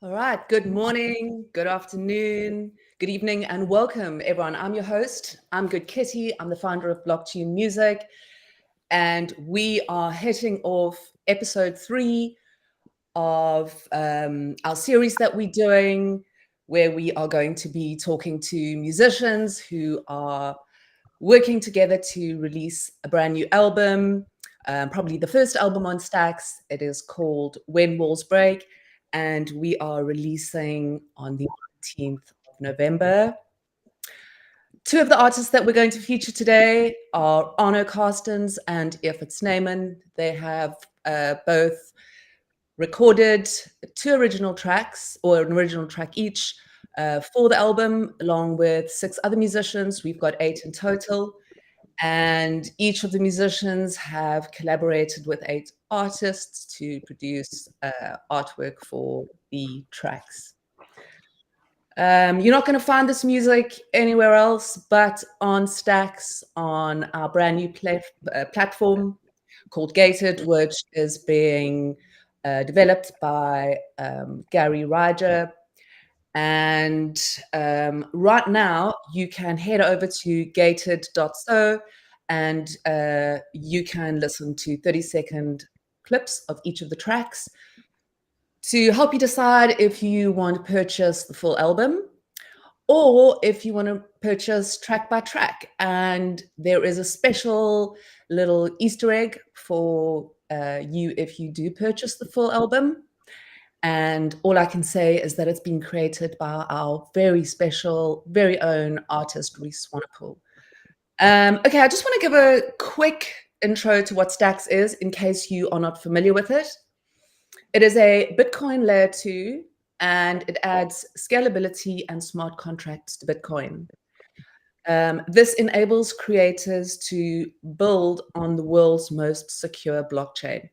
All right. Good morning, good afternoon, good evening, and welcome, everyone. I'm your host. I'm Good Kitty. I'm the founder of BlockTune Music, and we are hitting off episode 3 of our series that we're doing, where we are going to be talking to musicians who are working together to release a brand new album, probably the first album on Stax. It is called When Walls Break, and we are releasing on the 19th of November. Two of the artists that we're going to feature today are Arno Carstens and Evert Snyman. They have both recorded 2 original tracks, or an original track each, for the album, along with 6 other musicians. We've got 8 in total. And each of the musicians have collaborated with 8 artists to produce artwork for the tracks. You're not going to find this music anywhere else but on Stax, on our brand new platform called Gated, which is being developed by Gary Ryder. And right now, you can head over to gated.so and you can listen to 30-second clips of each of the tracks to help you decide if you want to purchase the full album or if you want to purchase track by track. And there is a special little Easter egg for you if you do purchase the full album. And all I can say is that it's been created by our very special, very own artist, Reese Swanepoel. Okay, I just want to give a quick intro to what Stax is in case you are not familiar with it. It is a Bitcoin layer 2, and it adds scalability and smart contracts to Bitcoin. This enables creators to build on the world's most secure blockchain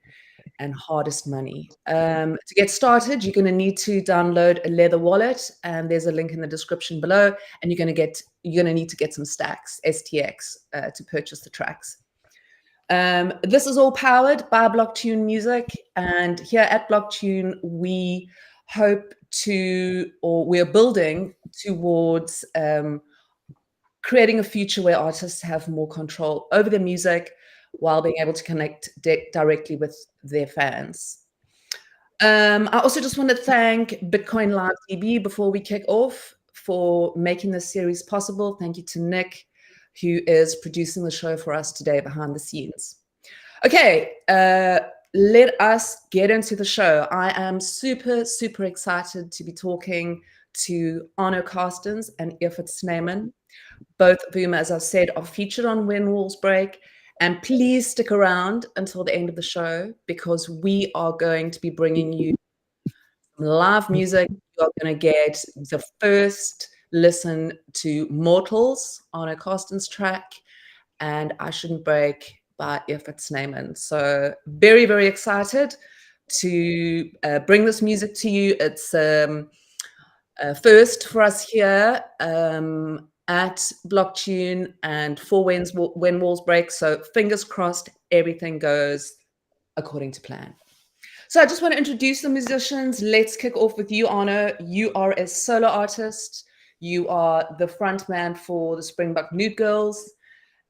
and hardest money. To get started, you're going to need to download a Leather wallet, and there's a link in the description below. And you're going to need to get some stacks, STX, to purchase the tracks. This is all powered by BlockTune Music, and here at BlockTune, we hope to, or we're building towards creating a future where artists have more control over their music while being able to connect directly with their fans. I also just want to thank Bitcoin Live DB before we kick off for making this series possible. Thank you to Nick, who is producing the show for us today behind the scenes. Okay, let us get into the show. I am super, super excited to be talking to Arno Carstens and Evert Snyman, both of whom, as I've said, are featured on When Walls Break. And please stick around until the end of the show, because we are going to be bringing you some live music. You're going to get the first listen to Mortals on a Carstens track, and I Shouldn't Break by Evert Snyman. So very, very excited to bring this music to you. It's first for us here at BlockTune and for When Walls Break. So fingers crossed, everything goes according to plan. So I just want to introduce the musicians. Let's kick off with you, Arno. You are a solo artist. You are the front man for the Springbok Nude Girls,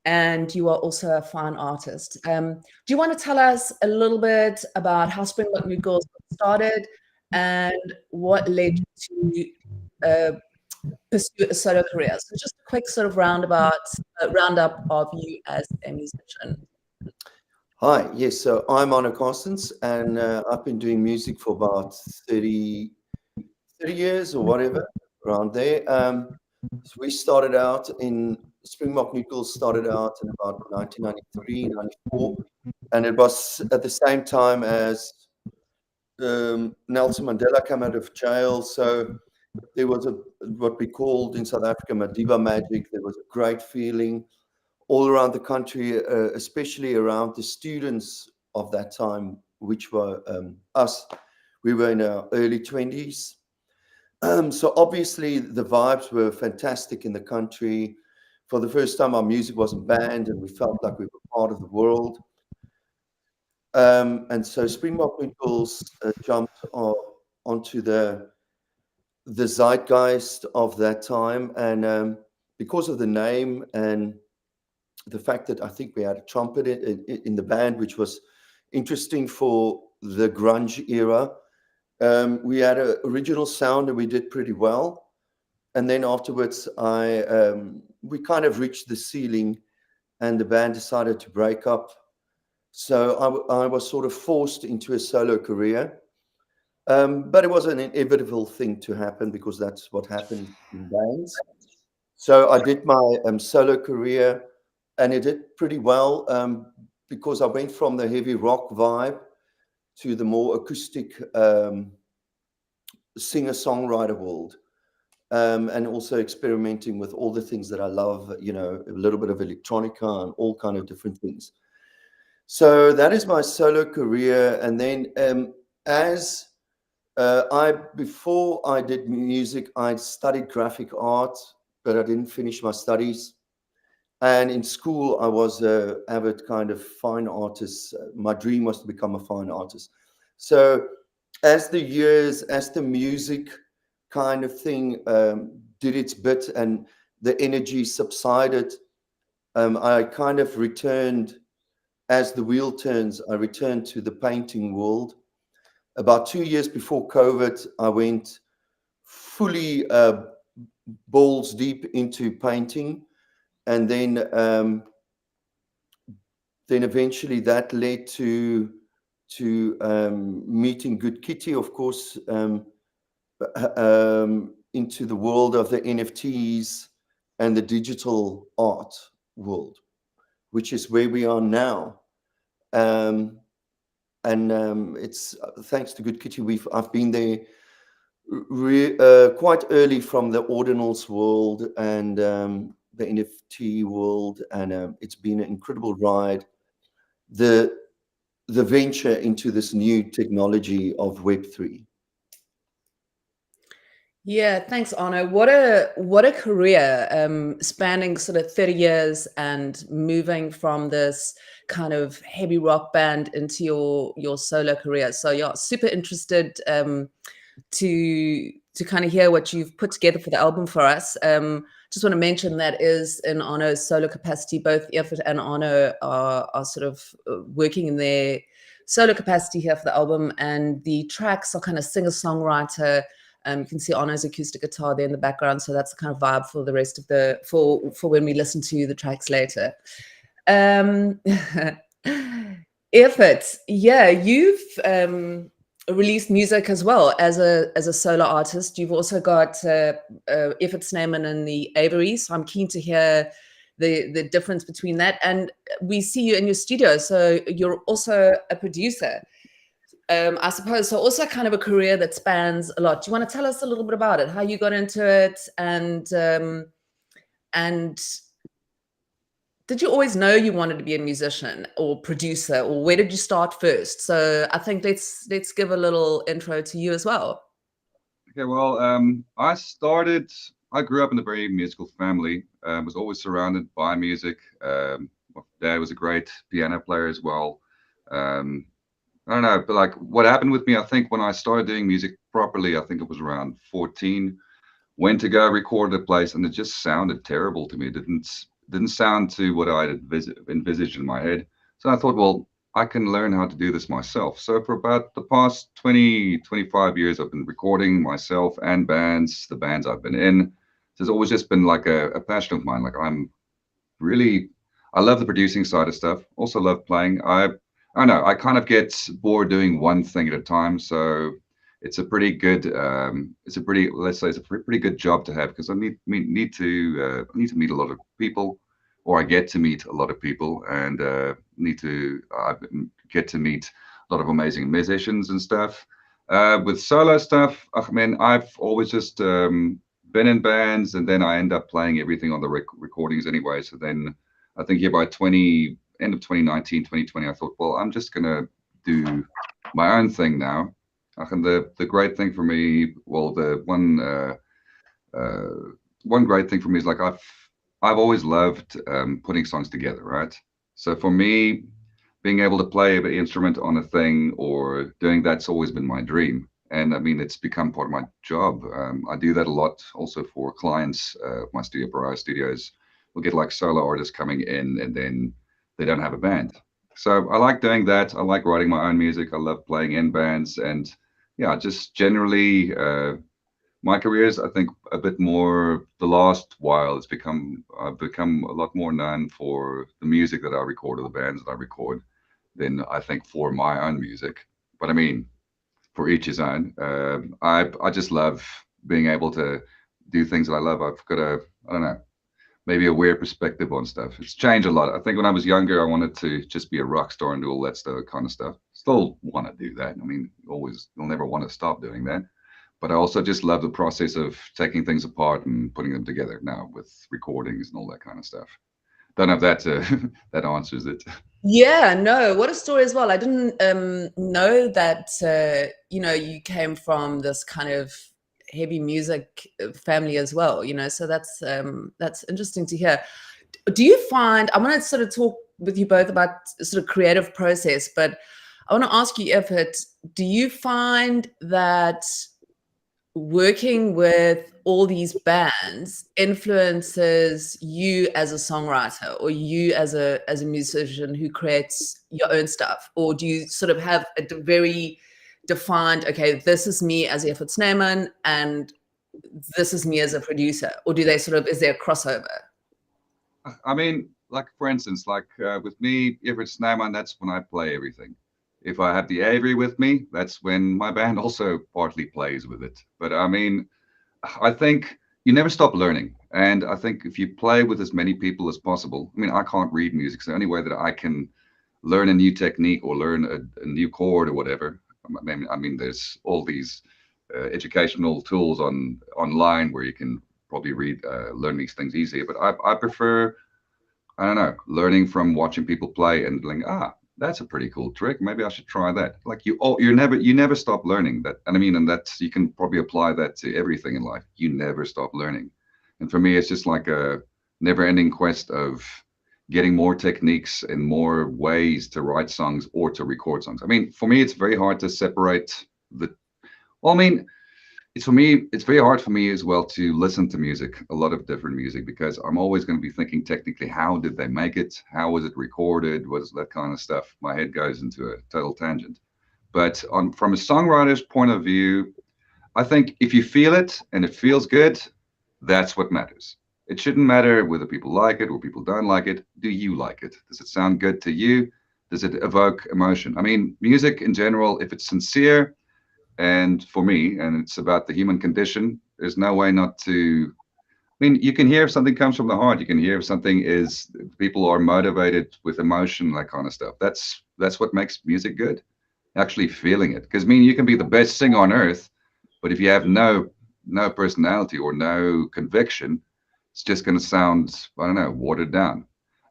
and you are also a fine artist. Do you want to tell us a little bit about how Springbok Nude Girls started and what led you to pursue a solo career? So just a quick sort of roundup of you as a musician. Hi, yes, so I'm Arno Carstens, and I've been doing music for about 30 years or whatever, around there. So we started out in, Springbok Nude Girls started out in about 1993, 94, and it was at the same time as Nelson Mandela came out of jail, so there was what we called in South Africa Madiba magic. There was a great feeling all around the country, especially around the students of that time, which were us. We were in our early 20s. So obviously the vibes were fantastic in the country. For the first time, our music wasn't banned and we felt like we were part of the world. And so Springbok Nude Girls jumped onto the the zeitgeist of that time. And because of the name and the fact that I think we had a trumpet in the band, which was interesting for the grunge era. We had an original sound and we did pretty well. And then afterwards, we kind of reached the ceiling and the band decided to break up. So I was sort of forced into a solo career. But it was an inevitable thing to happen because that's what happened in bands. So I did my solo career and it did pretty well because I went from the heavy rock vibe to the more acoustic singer-songwriter world. And also experimenting with all the things that I love, you know, a little bit of electronica and all kind of different things. So that is my solo career. And then before I did music, I studied graphic art, but I didn't finish my studies. And in school, I was an avid kind of fine artist. My dream was to become a fine artist. So as the music kind of thing did its bit and the energy subsided, I kind of returned, as the wheel turns, I returned to the painting world. About 2 years before COVID, I went fully balls deep into painting. And then eventually that led to meeting Good Kitty, of course, into the world of the NFTs and the digital art world, which is where we are now. It's thanks to Good Kitty, I've been there quite early from the ordinals world and the NFT world, and it's been an incredible ride. The venture into this new technology of Web3. Yeah, thanks, Arno. What a career, spanning sort of 30 years and moving from this kind of heavy rock band into your solo career. So yeah, super interested to kind of hear what you've put together for the album for us. Just want to mention that is in Arno's solo capacity. Both Evert and Arno are sort of working in their solo capacity here for the album, and the tracks are kind of singer-songwriter. You can see Arno's acoustic guitar there in the background, so that's the kind of vibe for the rest of for when we listen to the tracks later. Evert, yeah, you've released music as well as a solo artist. You've also got Evert Snyman and the Avery, so I'm keen to hear the difference between that. And we see you in your studio, so you're also a producer. I suppose, so also kind of a career that spans a lot. Do you want to tell us a little bit about it, how you got into it, and did you always know you wanted to be a musician or producer, or where did you start first? So I think let's give a little intro to you as well. Okay, well, I grew up in a very musical family, was always surrounded by music. My dad was a great piano player as well. I don't know, but like what happened with me, I think when I started doing music properly, I think it was around 14, went to go record a place and it just sounded terrible to me. It didn't sound to what I had envisaged in my head. So I thought, well, I can learn how to do this myself. So for about the past 20, 25 years, I've been recording myself and the bands I've been in. So it's always just been like a passion of mine. Like I love the producing side of stuff. Also love playing. I know I kind of get bored doing one thing at a time. So it's a pretty good, let's say it's a pretty good job to have, because I need to meet a lot of people, or I get to meet a lot of people, and get to meet a lot of amazing musicians and stuff. With solo stuff, I mean, I've always just been in bands, and then I end up playing everything on the recordings anyway. So then I think by end of 2019, 2020, I thought, well, I'm just gonna do my own thing now. And the great thing for me, well, the one great thing for me is like I've always loved putting songs together, right? So for me, being able to play an instrument on a thing or doing that's always been my dream. And I mean, it's become part of my job. I do that a lot also for clients. My studio, Pariah Studios, will get like solo artists coming in and then they don't have a band. So I like doing that. I like writing my own music. I love playing in bands. And yeah, just generally, my career is, I think, a bit more the last while. I've become a lot more known for the music that I record or the bands that I record than I think for my own music. But I mean, for each his own. I just love being able to do things that I love. I've got I don't know, maybe a weird perspective on stuff. It's changed a lot. I think when I was younger, I wanted to just be a rock star and do all that stuff, kind of stuff. Still want to do that. I mean, you'll never want to stop doing that. But I also just love the process of taking things apart and putting them together now with recordings and all that kind of stuff. Don't know if that that answers it. Yeah, no, what a story as well. I didn't know that you came from this kind of heavy music family as well, so that's interesting to hear. Do you find, I want to sort of talk with you both about sort of creative process, but I want to ask you, Evert, do you find that working with all these bands influences you as a songwriter or you as a musician who creates your own stuff? Or do you sort of have a very defined, okay, this is me as Evert Snyman and this is me as a producer? Or do they is there a crossover? I mean, like, for instance, like with me, Evert Snyman, that's when I play everything. If I have the Avery with me, that's when my band also partly plays with it. But I mean, I think you never stop learning. And I think if you play with as many people as possible, I mean, I can't read music. So the only way that I can learn a new technique or learn a new chord or whatever, I mean, there's all these educational tools online where you can probably learn these things easier. But I prefer, I don't know, learning from watching people play and like, that's a pretty cool trick. Maybe I should try that. Like you never stop learning that. And I mean, and that's, you can probably apply that to everything in life. You never stop learning. And for me, it's just like a never ending quest of getting more techniques and more ways to write songs or to record songs. I mean, for me, it's very hard to separate I mean, it's very hard for me as well to listen to music, a lot of different music, because I'm always going to be thinking technically, how did they make it? How was it recorded? Was that kind of stuff? My head goes into a total tangent. But from a songwriter's point of view, I think if you feel it and it feels good, that's what matters. It shouldn't matter whether people like it or people don't like it. Do you like it? Does it sound good to you? Does it evoke emotion? I mean, music in general, if it's sincere, and for me, and it's about the human condition, there's no way not to. I mean, you can hear if something comes from the heart. You can hear if people are motivated with emotion, that kind of stuff. That's what makes music good. Actually feeling it. Because I mean, you can be the best singer on earth, but if you have no personality or no conviction, it's just going to sound, I don't know, watered down.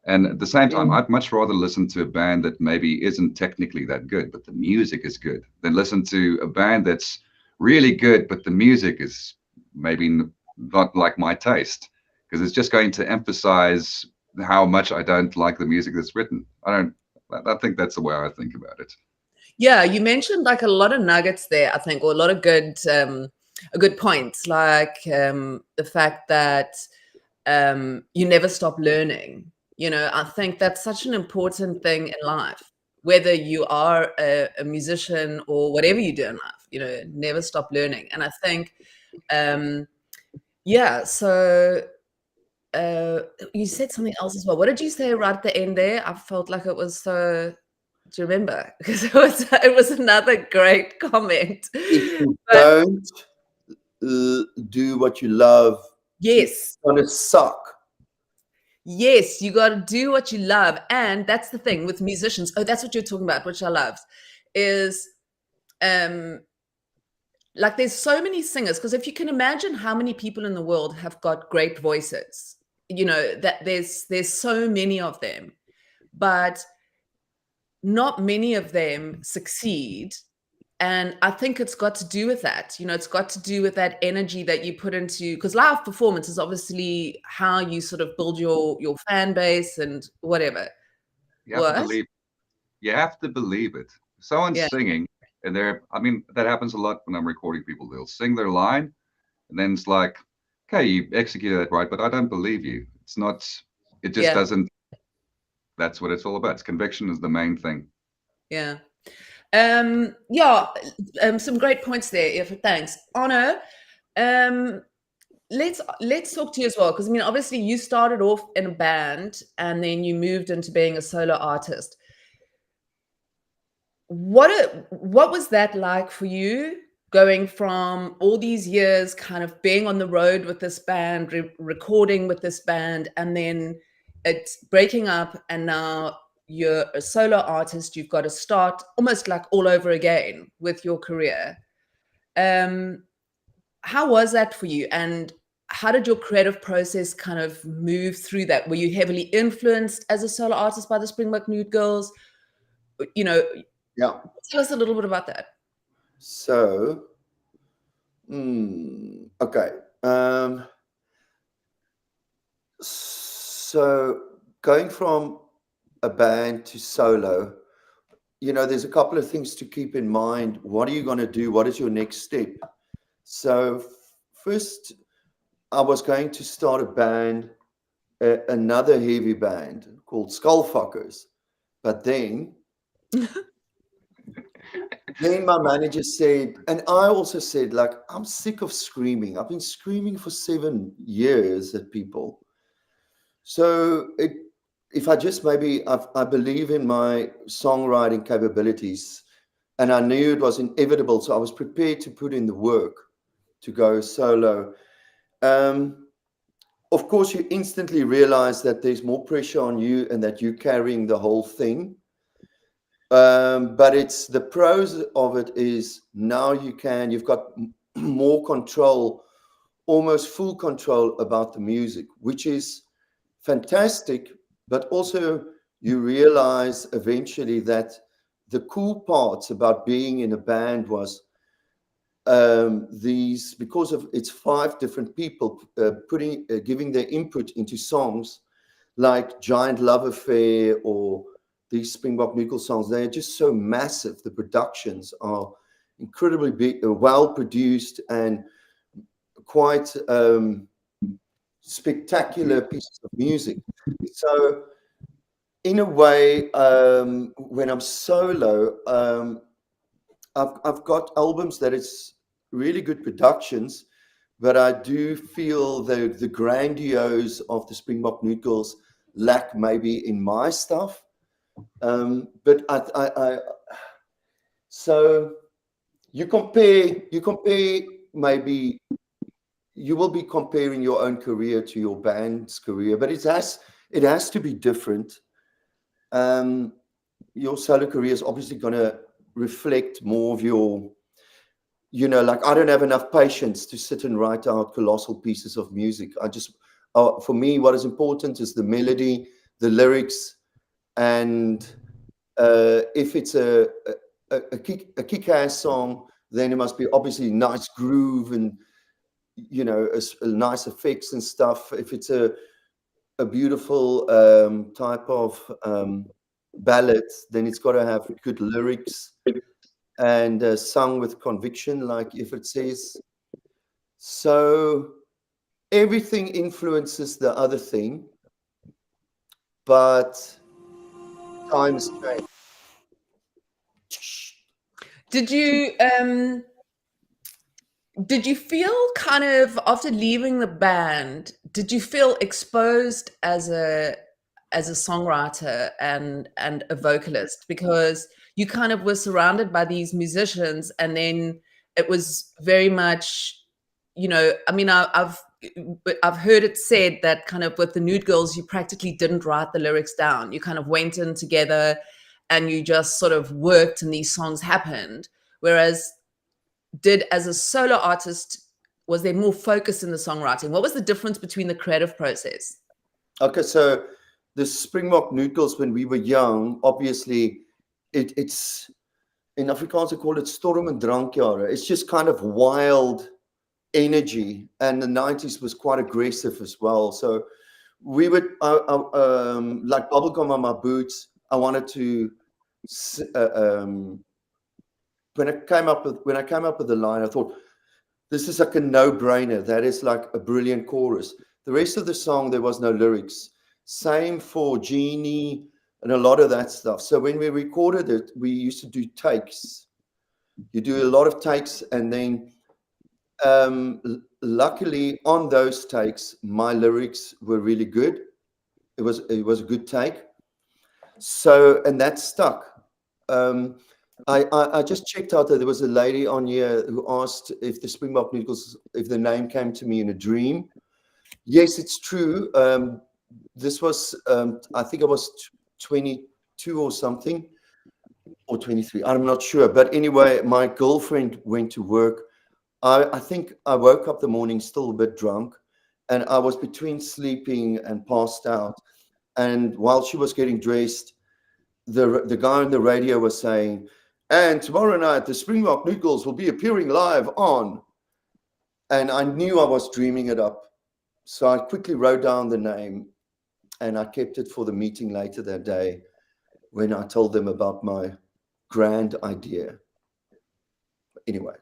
And at the same time, I'd much rather listen to a band that maybe isn't technically that good, but the music is good, than listen to a band that's really good, but the music is maybe not like my taste, because it's just going to emphasize how much I don't like the music that's written. I think that's the way I think about it. Yeah, you mentioned like a lot of nuggets there, I think, or a lot of good points, like the fact that you never stop learning. I think that's such an important thing in life, whether you are a musician or whatever you do in life, never stop learning. And I think, so you said something else as well. What did you say right at the end there? I felt like it was so, do you remember? Because it was another great comment. If you don't do what you love, yes, it's gonna suck. Yes, you got to do what you love. And that's the thing with musicians. Oh, that's what you're talking about, which I love, is like there's so many singers, because if you can imagine how many people in the world have got great voices, that there's so many of them, but not many of them succeed. And I think it's got to do with that. It's got to do with that energy that you put into, because live performance is obviously how you sort of build your fan base and whatever. You have to believe it. Someone's singing, And I mean, that happens a lot when I'm recording people. They'll sing their line, and then it's like, okay, you executed that right, but I don't believe you. It's not, it just Yeah. doesn't, that's what it's all about. It's conviction is the main thing. Yeah. Yeah, some great points there, Evert. Thanks. Arno, let's talk to you as well, because I mean, obviously you started off in a band and then you moved into being a solo artist. What was that like for you, going from all these years kind of being on the road with this band, recording with this band, and then it's breaking up and now you're a solo artist, you've got to start almost like all over again with your career. How was that for you, and how did your creative process kind of move through that? Were you heavily influenced as a solo artist by the Springbok Nude Girls? You know, Yeah. tell us a little bit about that. So, okay. So going from a band to solo, there's a couple of things to keep in mind. What are you going to do? What is your next step? So first, I was going to start a band, another heavy band called Skullfuckers. But then my manager said, and I also said, like, I'm sick of screaming. I've been screaming for 7 years at people. So if I just I believe in my songwriting capabilities, and I knew it was inevitable, so I was prepared to put in the work to go solo. Of course, you instantly realize that there's more pressure on you and that you're carrying the whole thing. But it's the pros of it is now you've got more control, almost full control about the music, which is fantastic. But also you realize eventually that the cool parts about being in a band was because of it's 5 different people giving their input into songs like Giant Love Affair or these Springbok Nude Girls songs. They are just so massive. The productions are incredibly big, well produced, and quite spectacular pieces of music. So in a way, when I'm solo, I've got albums that it's really good productions, but I do feel the grandiose of the Springbok Nude Girls lack maybe in my stuff. But so you compare, maybe you will be comparing your own career to your band's career, but it has to be different. Your solo career is obviously going to reflect more of your, like, I don't have enough patience to sit and write out colossal pieces of music. For me, what is important is the melody, the lyrics, and if it's a kick-ass song, then it must be obviously nice groove and nice effects and stuff. If it's a beautiful type of ballad, then it's got to have good lyrics and sung with conviction, like Evert says. So everything influences the other thing, but times change. Did you feel kind of, after leaving the band, did you feel exposed as a songwriter and a vocalist, because you kind of were surrounded by these musicians, and then it was very much, I mean, I've heard it said that kind of with the Nude Girls, you practically didn't write the lyrics down. You kind of went in together and you just sort of worked and these songs happened. Whereas as a solo artist, was there more focus in the songwriting? What was the difference between the creative process? Okay, so the Springbok Nude Girls, when we were young, obviously it's in Afrikaans, I call it storm and drankjare. It's just kind of wild energy, and the 90s was quite aggressive as well. So we would like bubblegum on my boots. I wanted to when I came up with the line, I thought, this is like a no-brainer. That is like a brilliant chorus. The rest of the song, there was no lyrics. Same for Genie and a lot of that stuff. So when we recorded it, we used to do takes. You do a lot of takes, and then luckily on those takes, my lyrics were really good. It was a good take. So, and that stuck. I just checked out that there was a lady on here who asked if the Springbok Noodles, if the name came to me in a dream. Yes, it's true. This was, I think I was 22 or something, or 23. I'm not sure. But anyway, my girlfriend went to work. I think I woke up the morning still a bit drunk, and I was between sleeping and passed out. And while she was getting dressed, the guy on the radio was saying, and tomorrow night, the Springbok Noodles will be appearing live on. And I knew I was dreaming it up. So I quickly wrote down the name, and I kept it for the meeting later that day when I told them about my grand idea. Anyway.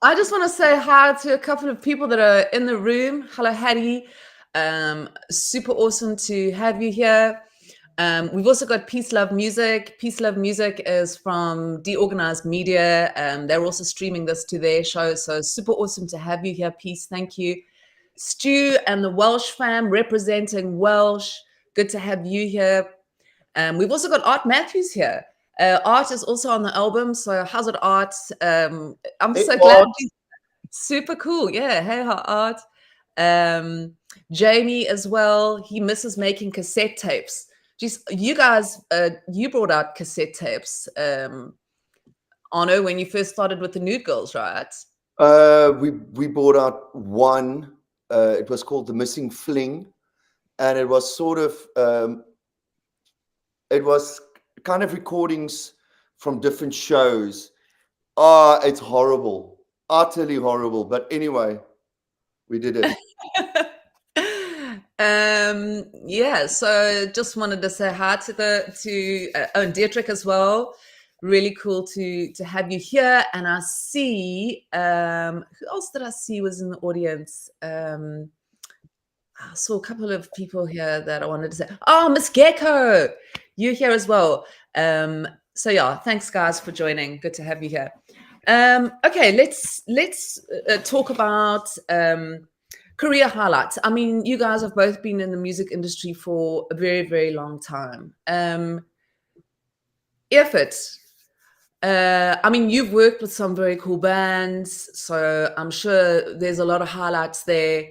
I just want to say hi to a couple of people that are in the room. Hello, Hattie. Super awesome to have you here. We've also got Peace Love Music. Peace Love Music is from Deorganized Media. They're also streaming this to their show. So super awesome to have you here, Peace. Thank you. Stu and the Welsh fam representing Welsh. Good to have you here. We've also got Art Matthews here. Art is also on the album. So how's it, Art? I'm so glad. Super cool. Yeah. Hey, Art. Jamie as well. He misses making cassette tapes. Just you guys, you brought out cassette tapes, Arno, when you first started with the Nude Girls, right? We brought out one. It was called The Missing Fling, and it was sort of it was kind of recordings from different shows. It's horrible, utterly horrible. But anyway, we did it. Yeah, so just wanted to say hi to Dietrich as well. Really cool to have you here. And I see who else did I see was in the audience? I saw a couple of people here that I wanted to say. Oh, Miss Gecko, you're here as well. So yeah, thanks guys for joining. Good to have you here. Okay, let's talk about career highlights. I mean, you guys have both been in the music industry for a very, very long time. Evert, I mean, you've worked with some very cool bands, so I'm sure there's a lot of highlights there.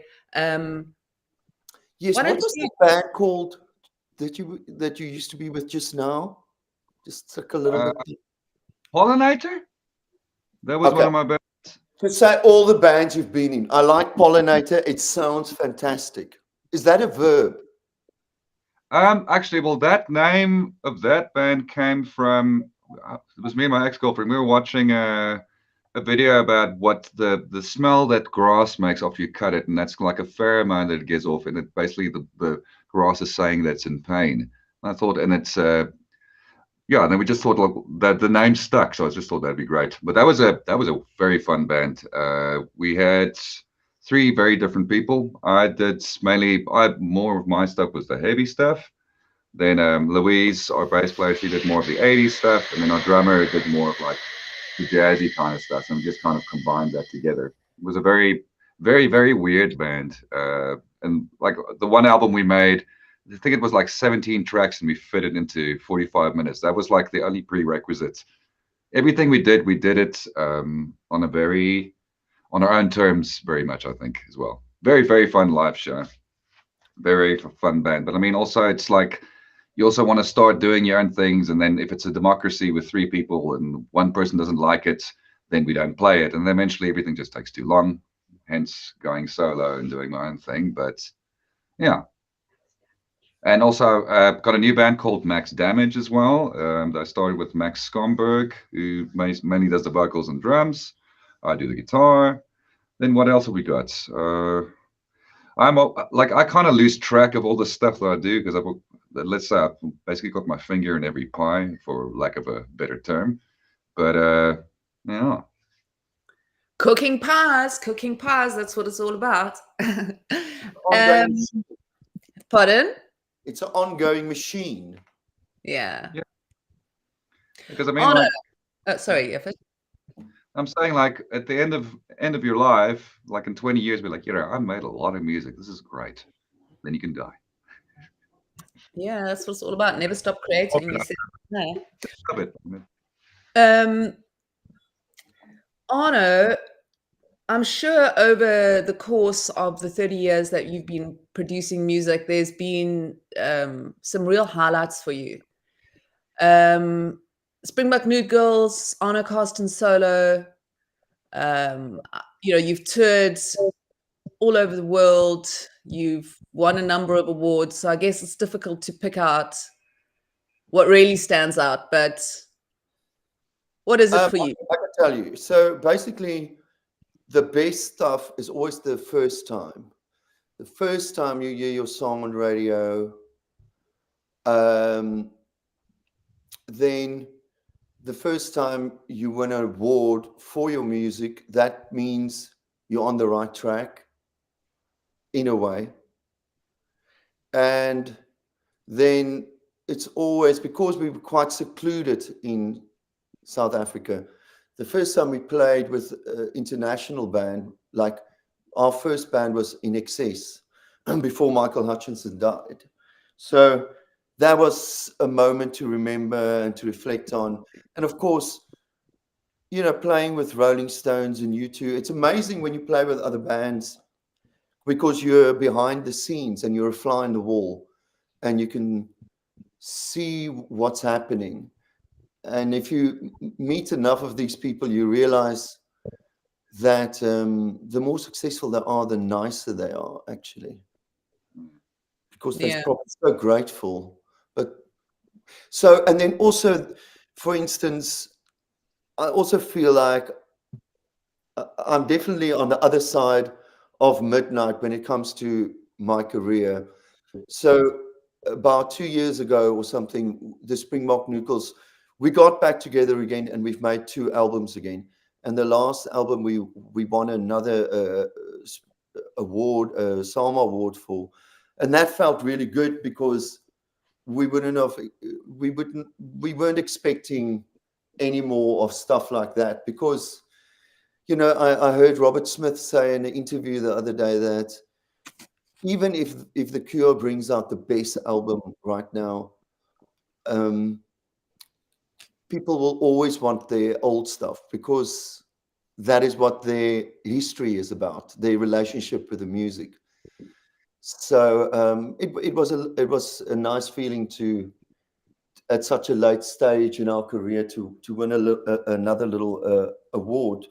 Yes, what's the band called that you used to be with just now? Just like a little bit. Pollinator? That was one of my bands. To say all the bands you've been in. I like Pollinator. It sounds fantastic. Is that a verb? Actually, well, that name of that band came from, it was me and my ex-girlfriend. We were watching a video about what the smell that grass makes after you cut it, and that's like a pheromone that it gives off, and it basically the grass is saying that it's in pain. And I thought, and it's yeah, and then we just thought like that the name stuck, so I just thought that'd be great. But that was a very fun band. We had 3 very different people. More of my stuff was the heavy stuff. Then Louise, our bass player, she did more of the 80s stuff, and then our drummer did more of like the jazzy kind of stuff. And we just kind of combined that together. It was a very, very, very weird band. And like the one album we made, I think it was like 17 tracks, and we fit it into 45 minutes. That was like the only prerequisite. Everything we did it on our own terms, very much, I think, as well. Very, very fun live show. Very fun band. But I mean, also it's like you also want to start doing your own things, and then if it's a democracy with 3 people and one person doesn't like it, then we don't play it, and then eventually everything just takes too long. Hence going solo and doing my own thing. But yeah. And also got a new band called Max Damage as well. I started with Max Scomberg, who mainly does the vocals and drums. I do the guitar. Then what else have we got? I kind of lose track of all the stuff that I do because let's say I've basically got my finger in every pie, for lack of a better term. But yeah. Cooking pies, that's what it's all about. Ongoing, Pardon? it's an ongoing machine. Yeah. Because I mean, Arno, like, sorry, Evert. I'm saying, like, at the end of your life, like in 20 years, be like, you know, I made a lot of music. This is great. Then you can die. Yeah, that's what it's all about. Never stop creating. You said, no. Love it. Arno, I'm sure over the course of the 30 years that you've been producing music, there's been some real highlights for you. Springbok Nude Girls, Arno Carstens solo. You know, you've toured all over the world. You've won a number of awards. So I guess it's difficult to pick out what really stands out. But what is it for you? I can tell you. So basically, the best stuff is always the first time. The first time you hear your song on radio, then the first time you win an award for your music, that means you're on the right track in a way. And then it's always, because we were quite secluded in South Africa, the first time we played with an international band, like our first band was In Excess before Michael Hutchinson died. So that was a moment to remember and to reflect on. And of course, you know, playing with Rolling Stones and U2, it's amazing when you play with other bands because you're behind the scenes and you're a fly on the wall and you can see what's happening. And if you meet enough of these people, you realize that the more successful they are, the nicer they are, actually, because they're probably so grateful. But so, and then also, for instance, I also feel like I'm definitely on the other side of midnight when it comes to my career. So about 2 years ago or something, the Springbok Noodles, we got back together again and we've made 2 albums again. And the last album we won another award, Salma Award for, and that felt really good because we weren't expecting any more of stuff like that, because you know, I heard Robert Smith say in an interview the other day that even if The Cure brings out the best album right now, people will always want their old stuff because that is what their history is about, their relationship with the music. So it was a nice feeling to, at such a late stage in our career, to win another little award.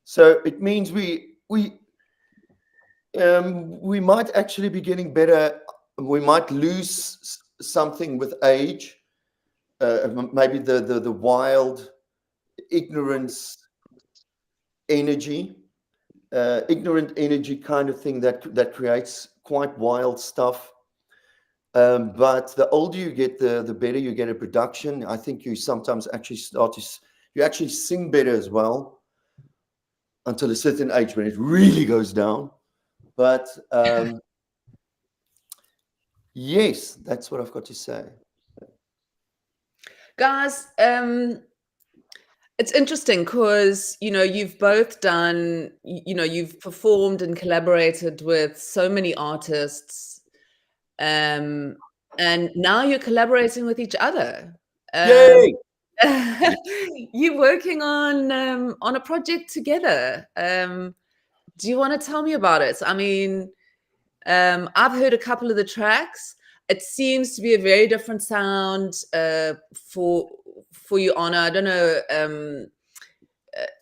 So it means we might actually be getting better. We might lose something with age, maybe the wild ignorance energy, ignorant energy kind of thing that creates quite wild stuff. But the older you get, the better you get at production. I think you sometimes actually you actually sing better as well, until a certain age when it really goes down. But yes, that's what I've got to say. Guys, it's interesting because, you know, you've both done, you know, you've performed and collaborated with so many artists, and now you're collaborating with each other. Yay! You're working on a project together. Do you want to tell me about it? I mean, I've heard a couple of the tracks. It seems to be a very different sound for you, Arno. I don't know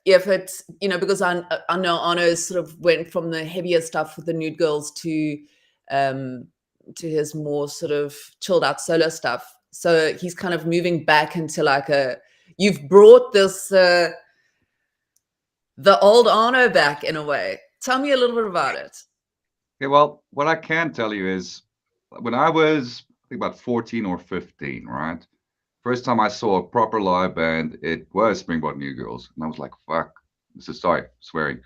if it's, you know, because I know Arno sort of went from the heavier stuff with the Nude Girls to his more sort of chilled out solo stuff. So he's kind of moving back into like you've brought this the old Arno back in a way. Tell me a little bit about it. Okay, well, what I can tell you is when I was think about 14 or 15, right? First time I saw a proper live band, it was Springbok New Girls, and I was like, "Fuck, this is sorry, swearing.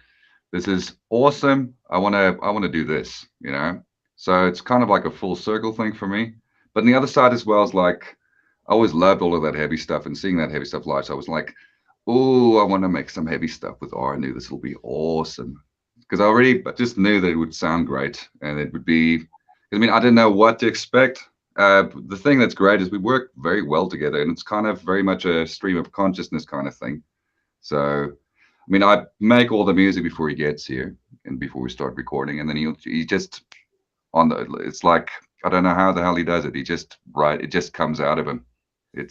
This is awesome. I wanna do this, you know." So it's kind of like a full circle thing for me. But on the other side as well is like, I always loved all of that heavy stuff and seeing that heavy stuff live. So I was like, "Oh, I want to make some heavy stuff with Arno. This will be awesome." Because I already just knew that it would sound great and it would be. I mean, I didn't know what to expect. The thing that's great is we work very well together, and it's kind of very much a stream of consciousness kind of thing. So, I mean, I make all the music before he gets here and before we start recording, and then he just on the. It's like I don't know how the hell he does it. He just It just comes out of him. It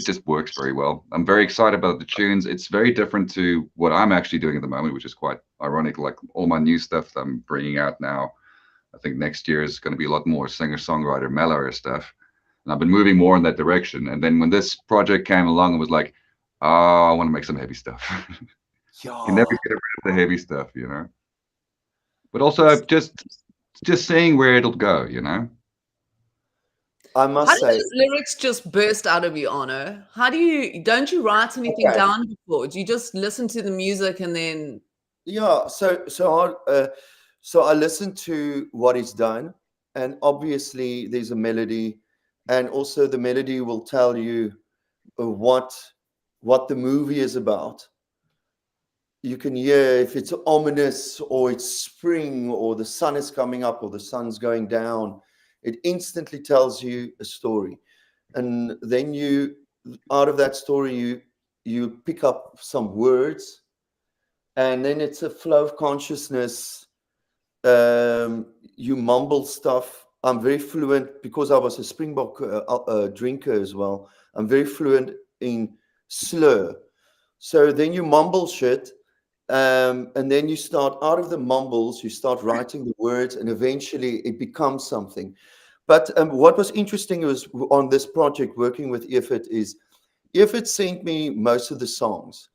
just works very well. I'm very excited about the tunes. It's very different to what I'm actually doing at the moment, which is quite ironic. Like all my new stuff that I'm bringing out now, I think next year is going to be a lot more singer-songwriter, mellower stuff. And I've been moving more in that direction. And then when this project came along, it was like, oh, I want to make some heavy stuff. You can never Yeah. get rid of the heavy stuff, you know. But also just seeing where it'll go, you know. I How must do say, those lyrics just burst out of you, Arno? Don't you write anything okay, down before? Do you just listen to the music and then yeah. So I listen to what he's done, and obviously there's a melody, and also the melody will tell you what the movie is about. You can hear if it's ominous or it's spring or the sun is coming up or the sun's going down. It instantly tells you a story, and then you, out of that story, you pick up some words, and then it's a flow of consciousness. You mumble stuff. I'm very fluent because I was a Springbok drinker as well. I'm very fluent in slur. So then you mumble shit, and then you start out of the mumbles, you start writing the words, and eventually it becomes something. But what was interesting was on this project working with Evert is Evert sent me most of the songs,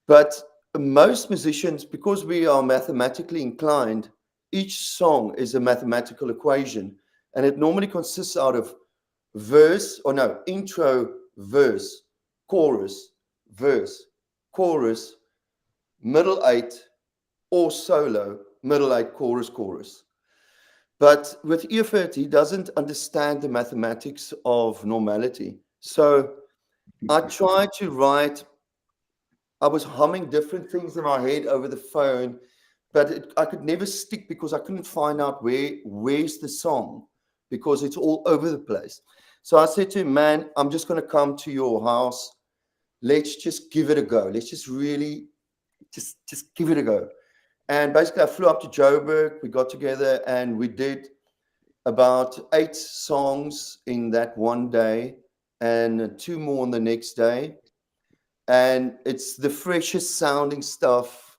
but most musicians, because we are mathematically inclined, each song is a mathematical equation, and it normally consists out of intro, verse, chorus, middle eight, or solo, middle eight, chorus. But with Evert, he doesn't understand the mathematics of normality. So I tried to write, I was humming different things in my head over the phone, but I could never stick because I couldn't find out where's the song, because it's all over the place. So I said to him, man, I'm just going to come to your house. Let's just give it a go. Let's just really just give it a go. And basically I flew up to Joburg. We got together and we did about 8 songs in that one day and 2 more on the next day. And it's the freshest sounding stuff.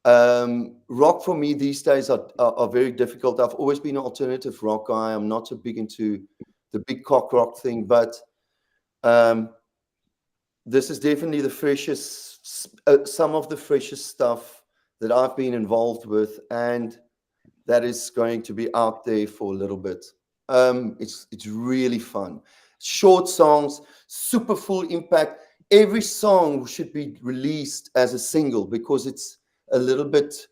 Rock for me these days are very difficult. I've always been an alternative rock guy. I'm not so big into the big cock rock thing, but this is definitely the freshest, some of the freshest stuff that I've been involved with, and that is going to be out there for a little bit. It's really fun. Short songs, super full impact. Every song should be released as a single because it's a little bit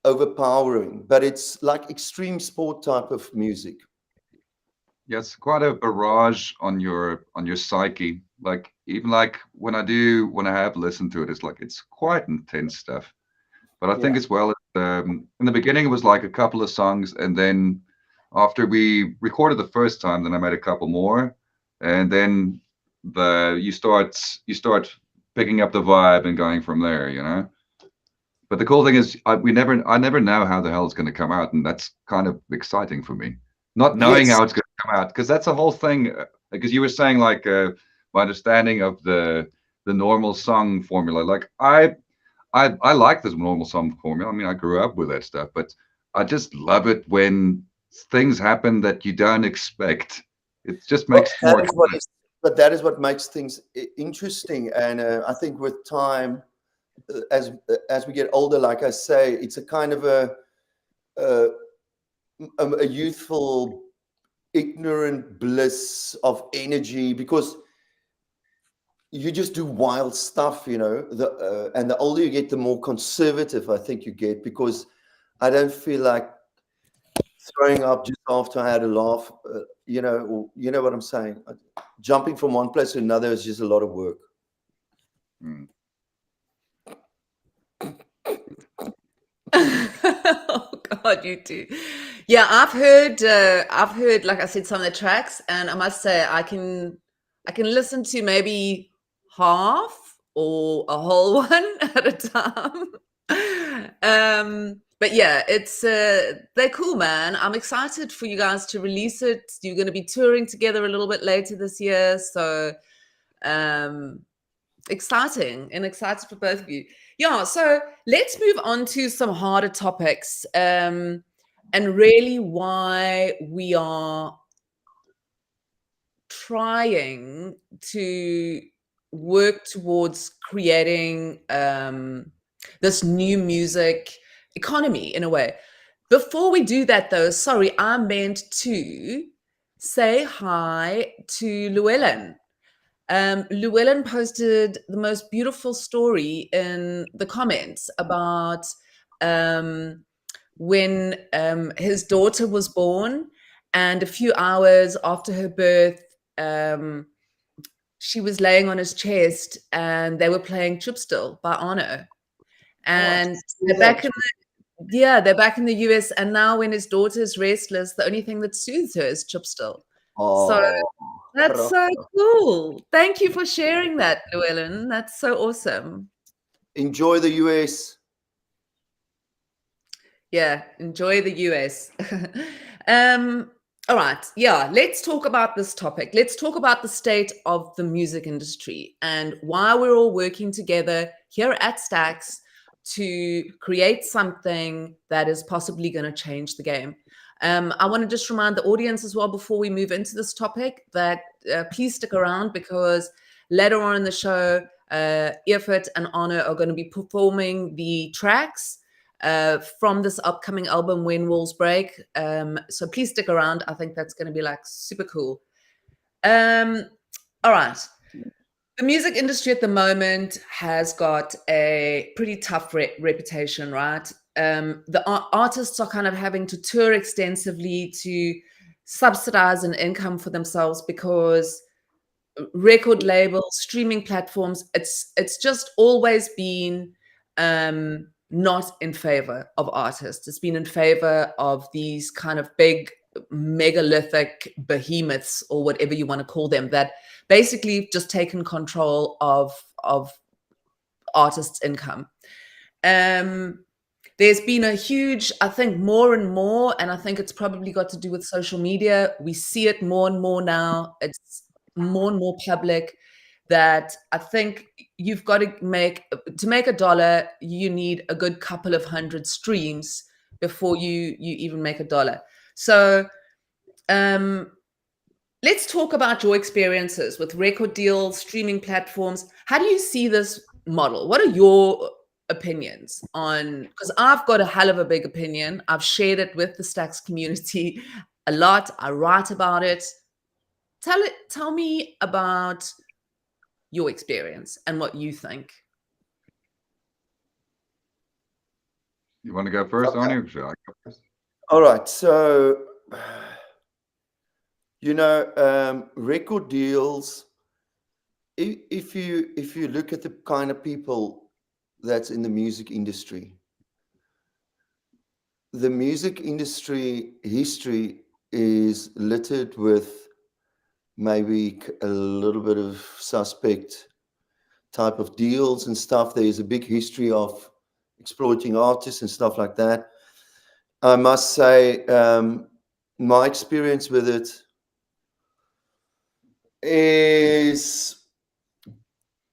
overpowering, but it's like extreme sport type of music. Yes, quite a barrage on your psyche. Like even like when I have listened to it, it's like it's quite intense stuff. But I think Yeah. as well, in the beginning it was like a couple of songs, and then after we recorded the first time, then I made a couple more, and then you start picking up the vibe and going from there, you know. But the cool thing is, I never know how the hell it's going to come out, and that's kind of exciting for me. Not knowing Yes. how it's going to come out, because that's the whole thing. Because you were saying like my understanding of the normal song formula. Like I like this normal song formula. I mean, I grew up with that stuff, but I just love it when things happen that you don't expect. It just Well, makes more exciting. that is what makes things interesting. And I think with time, as we get older, like I say, it's a kind of a youthful ignorant bliss of energy, because you just do wild stuff, you know. And the older you get, the more conservative I think you get, because I don't feel like throwing up just after I had a laugh, you know, or, you know what I'm saying. Jumping from one place to another is just a lot of work. Oh God, you do. Yeah, I've heard, like I said, some of the tracks, and I must say, I can listen to maybe half or a whole one at a time. But yeah, it's they're cool, man. I'm excited for you guys to release it. You're going to be touring together a little bit later this year, so exciting for both of you. Yeah, so let's move on to some harder topics, and really why we are trying to work towards creating this new music economy in a way. Before we do that, though, sorry, I meant to say hi to Llewellyn. Llewellyn posted the most beautiful story in the comments about when his daughter was born, and a few hours after her birth, she was laying on his chest, and they were playing Chip Still by Arno. And they're back in they're back in the US, and now when his daughter's restless, the only thing that soothes her is Chip Still. So that's so cool. Thank you for sharing that, Llewellyn. That's so awesome. Enjoy the US. Yeah, enjoy the US. All right. Yeah, let's talk about this topic. Let's talk about the state of the music industry and why we're all working together here at Stax to create something that is possibly going to change the game. I want to just remind the audience as well, before we move into this topic, that please stick around, because later on in the show, Evert and Arno are going to be performing the tracks from this upcoming album, When Walls Break. So please stick around. I think that's going to be like super cool. All right. The music industry at the moment has got a pretty tough reputation, right? The artists are kind of having to tour extensively to subsidize an income for themselves, because record labels, streaming platforms, it's just always been not in favor of artists. It's been in favor of these kind of big megalithic behemoths, or whatever you want to call them, that basically just taken control of artists' income. There's been a huge, I think, more and more, and I think it's probably got to do with social media. We see it more and more now. It's more and more public, that I think you've got to make $1, you need a good couple of hundred streams before you even make $1. So let's talk about your experiences with record deals, streaming platforms. How do you see this model? What are your opinions on, because I've got a hell of a big opinion. I've shared it with the Stax community a lot. I write about it. Tell me about your experience and what you think. You want to go first, Arno? Should I go first? All right. So, you know, record deals, if you look at the kind of people that's in the music industry, the music industry history is littered with maybe a little bit of suspect type of deals and stuff. There's a big history of exploiting artists and stuff like that. I must say, my experience with it is,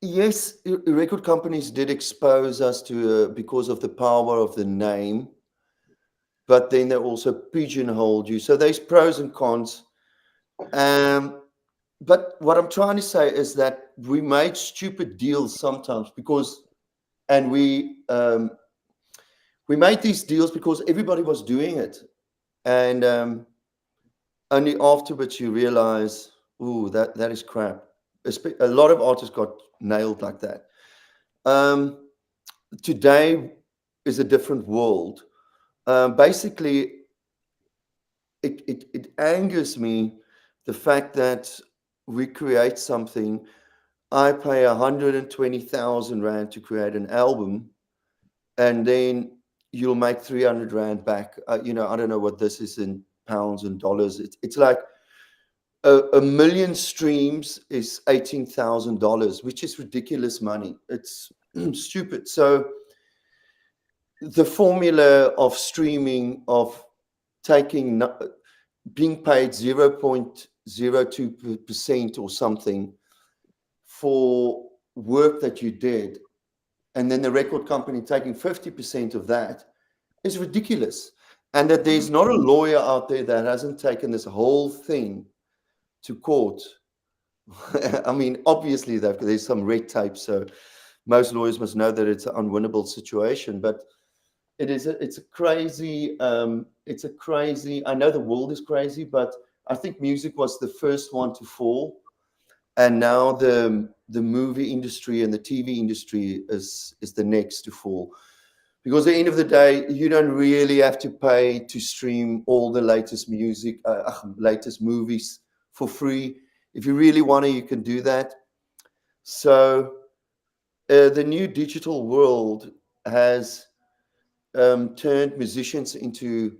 yes, record companies did expose us to because of the power of the name, but then they also pigeonholed you. So there's pros and cons. But what I'm trying to say is that we made stupid deals sometimes because, and we made these deals because everybody was doing it, and only afterwards you realize, ooh, that is crap. A lot of artists got nailed like that. Today is a different world. Basically, it angers me, the fact that we create something. I pay 120,000 Rand to create an album, and then you'll make 300 Rand back. I don't know what this is in pounds and dollars. It's like a million streams is $18,000, which is ridiculous money. It's stupid. So the formula of streaming, of taking, being paid 0.02% or something for work that you did, and then the record company taking 50% of that, is ridiculous. And that there's not a lawyer out there that hasn't taken this whole thing to court. I mean, obviously there's some red tape, so most lawyers must know that it's an unwinnable situation. But it's a crazy. I know the world is crazy, but I think music was the first one to fall, and now the movie industry and the TV industry is the next to fall. Because at the end of the day, you don't really have to pay to stream all the latest music, latest movies for free. If you really want to, you can do that. So the new digital world has turned musicians into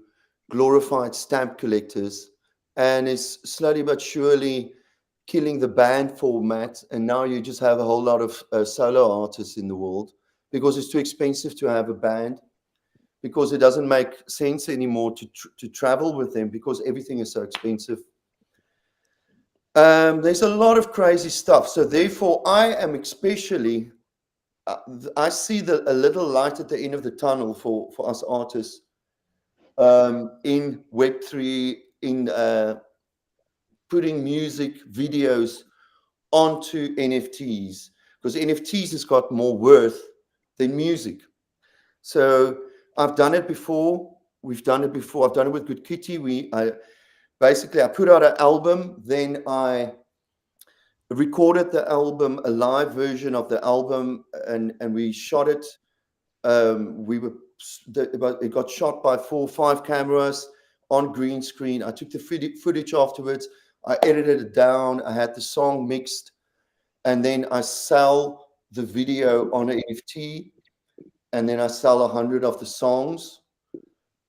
glorified stamp collectors, and is slowly but surely killing the band format. And now you just have a whole lot of solo artists in the world, because it's too expensive to have a band, because it doesn't make sense anymore to travel with them, because everything is so expensive. There's a lot of crazy stuff. So therefore, I am especially, I see a little light at the end of the tunnel for us artists in Web3, in putting music videos onto NFTs, because NFTs has got more worth than music. So I've done it before. We've done it before. I've done it with Good Kitty. I put out an album, then I recorded the album, a live version of the album, and we shot it. It got shot by 4 or 5 cameras on green screen. I took the footage afterwards. I edited it down. I had the song mixed, and then I sell the video on an NFT, and then I sell 100 of the songs.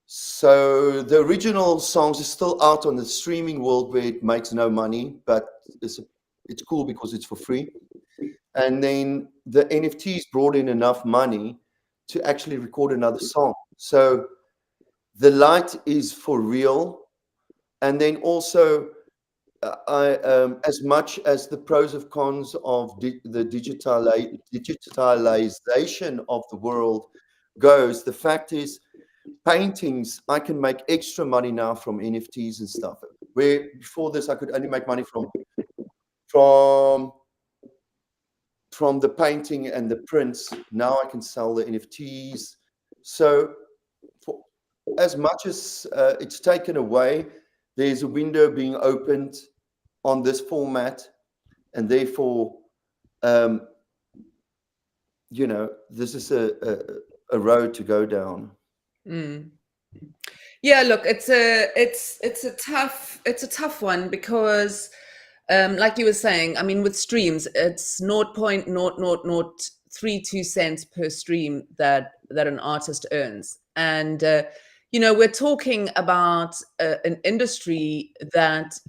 So the original songs are still out on the streaming world, where it makes no money, but it's cool because it's for free. And then the NFTs brought in enough money to actually record another song. So the light is for real. And then also, as much as the pros and cons of the digitalization of the world goes, the fact is, paintings, I can make extra money now from NFTs and stuff, where before this I could only make money from the painting and the prints. Now I can sell the NFTs. So for as much as it's taken away, there's a window being opened on this format, and therefore this is a road to go down. Yeah, look, it's a tough one, because like you were saying, I mean, with streams, it's 0.00032 cents per stream that an artist earns. And we're talking about an industry that,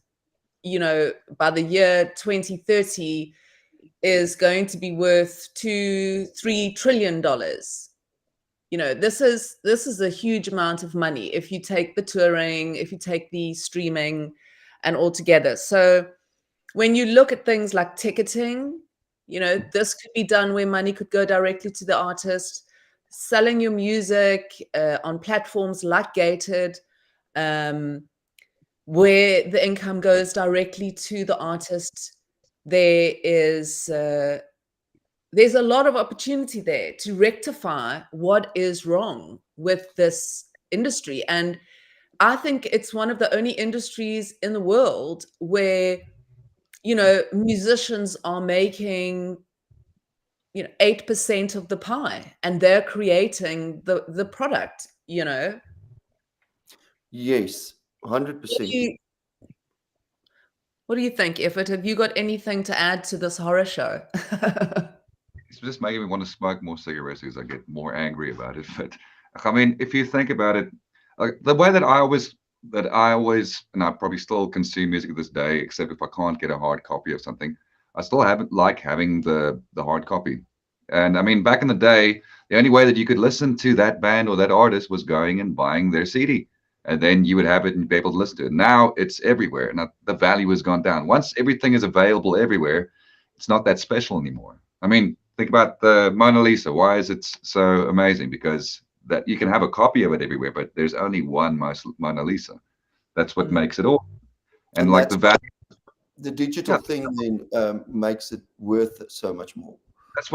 by the year 2030 is going to be worth $2-3 trillion. This is a huge amount of money if you take the touring, if you take the streaming, and all together. So when you look at things like ticketing, this could be done where money could go directly to the artist. Selling your music on platforms like Gated, where the income goes directly to the artist, there's a lot of opportunity there to rectify what is wrong with this industry. And I think it's one of the only industries in the world where, you know, musicians are making, you know, 8% of the pie, and they're creating the product, you know. Yes, What 100%. do you what do you think, Evert? Have you got anything to add to this horror show? It's just making me want to smoke more cigarettes because I get more angry about it. But I mean, if you think about it, like the way that I always, and I probably still consume music to this day, except if I can't get a hard copy of something, I still haven't like having the hard copy. And I mean, back in the day, the only way that you could listen to that band or that artist was going and buying their CD, and then you would have it and be able to listen to it. Now it's everywhere, and the value has gone down. Once everything is available everywhere, it's not that special anymore. I mean, think about the Mona Lisa. Why is it so amazing? Because that you can have a copy of it everywhere, but there's only one Mona Lisa. That's what Mm. makes it all. And And like the that's value, the digital yeah, thing then makes it worth so much more. that's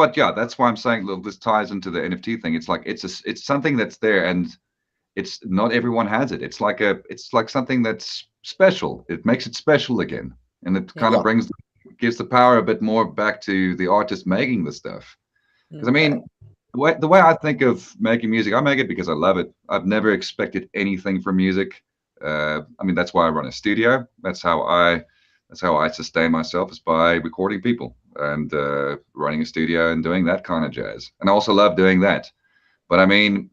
why I'm saying, look, this ties into the NFT thing. It's like it's something that's there, and it's not everyone has it. It's like something that's special. It makes it special again, and it kind Yeah. of Yeah. gives the power a bit more back to the artist making the stuff. Because I Mm. mean, the way I think of making music, I make it because I love it. I've never expected anything from music. I mean, that's why I run a studio. That's how I sustain myself, is by recording people and running a studio and doing that kind of jazz. And I also love doing that. But I mean,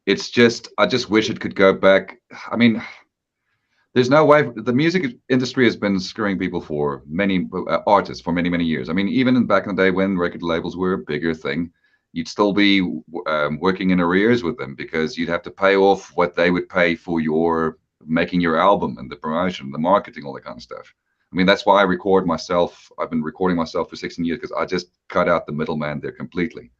I just wish it could go back. I mean, there's no way. The music industry has been screwing people for many artists for many years. I mean, even back in the day when record labels were a bigger thing, you'd still be working in arrears with them because you'd have to pay off what they would pay for your making your album and the promotion, the marketing, all that kind of stuff. I mean, that's why I record myself. I've been recording myself for 16 years because I just cut out the middleman there completely.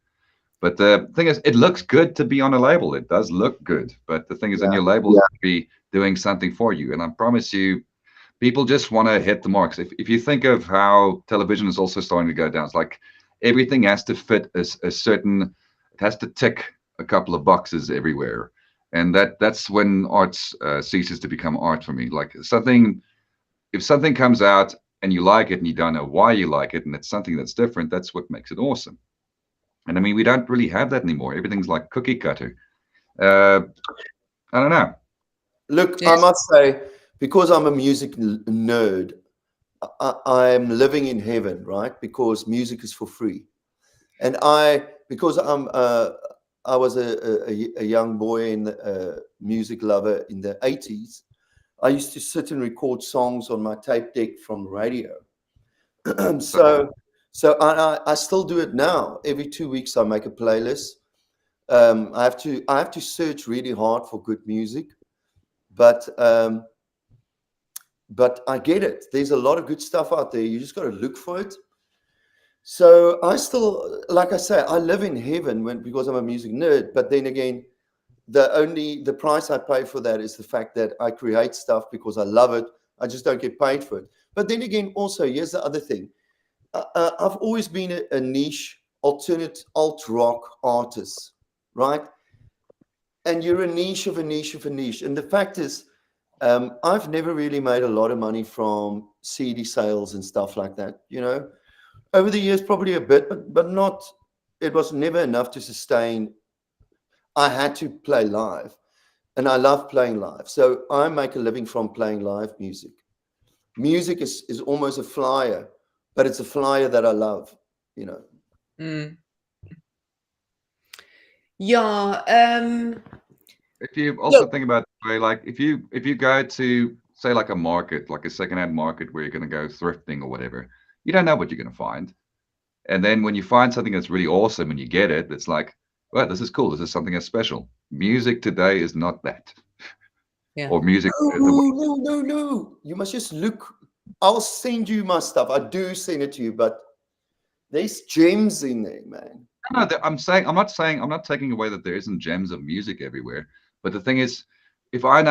But the thing is, it looks good to be on a label. It does look good. But the thing is, then Yeah. your label should be doing something for you. And I promise you, people just want to hit the marks. If you think of how television is also starting to go down, it's like everything has to fit a certain, it has to tick a couple of boxes everywhere. And that's when art ceases to become art for me. Like if something comes out and you like it and you don't know why you like it, and it's something that's different, that's what makes it awesome. And I mean, we don't really have that anymore. Everything's like cookie cutter. Uh, I don't know. Look, I Yes. must say, because I'm a music nerd, I'm living in heaven, right? Because music is for free, and because I was a young boy and a music lover in the 80s. I used to sit and record songs on my tape deck from radio. So, So I still do it now. Every 2 weeks, I make a playlist. I have to search really hard for good music, but I get it. There's a lot of good stuff out there. You just got to look for it. So I still, like I say, I live in heaven because I'm a music nerd. But then again, the price I pay for that is the fact that I create stuff because I love it. I just don't get paid for it. But then again, also, here's the other thing. I've always been a niche, alternate, alt rock artist, right? And you're a niche of a niche of a niche. And the fact is, I've never really made a lot of money from CD sales and stuff like that. Over the years, probably a bit, but not. It was never enough to sustain. I had to play live, and I love playing live. So I make a living from playing live music. Music is almost a flyer, but it's a flyer that I love. Mm. Yeah. if you also Look. think about the way, like if you go to say like a market, like a secondhand market where you're going to go thrifting or whatever, you don't know what you're going to find. And then when you find something that's really awesome and you get it, it's like, well, this is cool. This is something that's special. Music today is not that. Yeah. Or music. No. You must just look. I'll send you my stuff. I do send it to you, but there's gems in there, man. No, I'm not taking away that there isn't gems of music everywhere. But the thing is, if I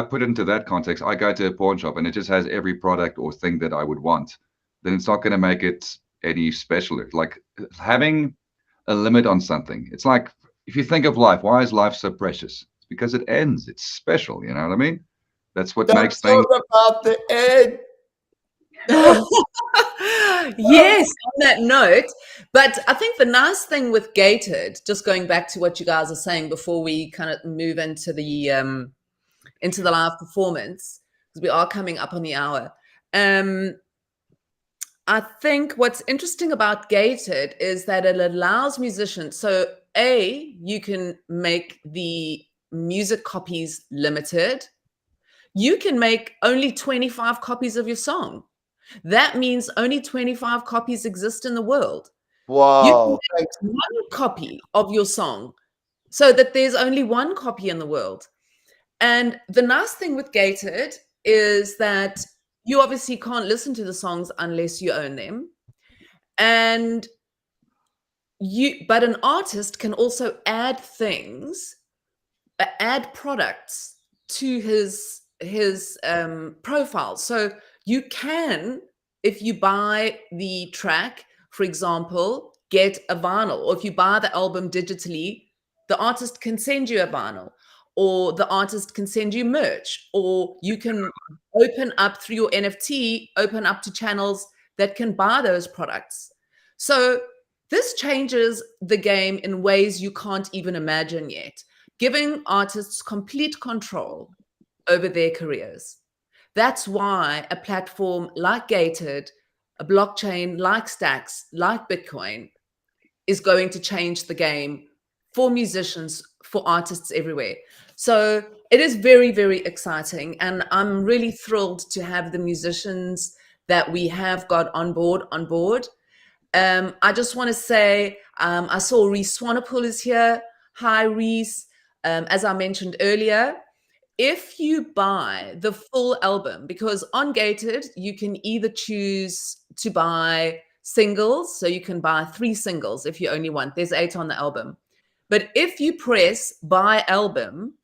put it into that context, I go to a pawn shop and it just has every product or thing that I would want, then it's not going to make it any special. Like having a limit on something. It's like if you think of life, why is life so precious? because it ends. It's special, you know what I mean? That's what Don't makes things. talk about the end. Yes, on that note, but I think the nice thing with Gated, just going back to what you guys are saying before we kind of move into the live performance, because we are coming up on the hour. I think what's interesting about Gated is that it allows musicians, so you can make the music copies limited. You can make only 25 copies of your song. That means only 25 copies exist in the world. You can Wow. make one copy of your song so that there's only one copy in the world. And the nice thing with Gated is that you obviously can't listen to the songs unless you own them. And but an artist can also add things, add products to his profile. So you can, if you buy the track, for example, get a vinyl, or if you buy the album digitally, the artist can send you a vinyl, or the artist can send you merch, or you can open up through your NFT, open up to channels that can buy those products. So this changes the game in ways you can't even imagine yet, giving artists complete control over their careers. That's why a platform like Gated, a blockchain like Stacks, like Bitcoin, is going to change the game for musicians, for artists everywhere. So it is very, very exciting. And I'm really thrilled to have the musicians that we have got on board. I just want to say, I saw Reese Swanepoel is here. Hi, Reese. As I mentioned earlier, if you buy the full album, because on Gated, you can either choose to buy singles, so you can buy 3 singles if you only want. There's 8 on the album. But if you press buy album,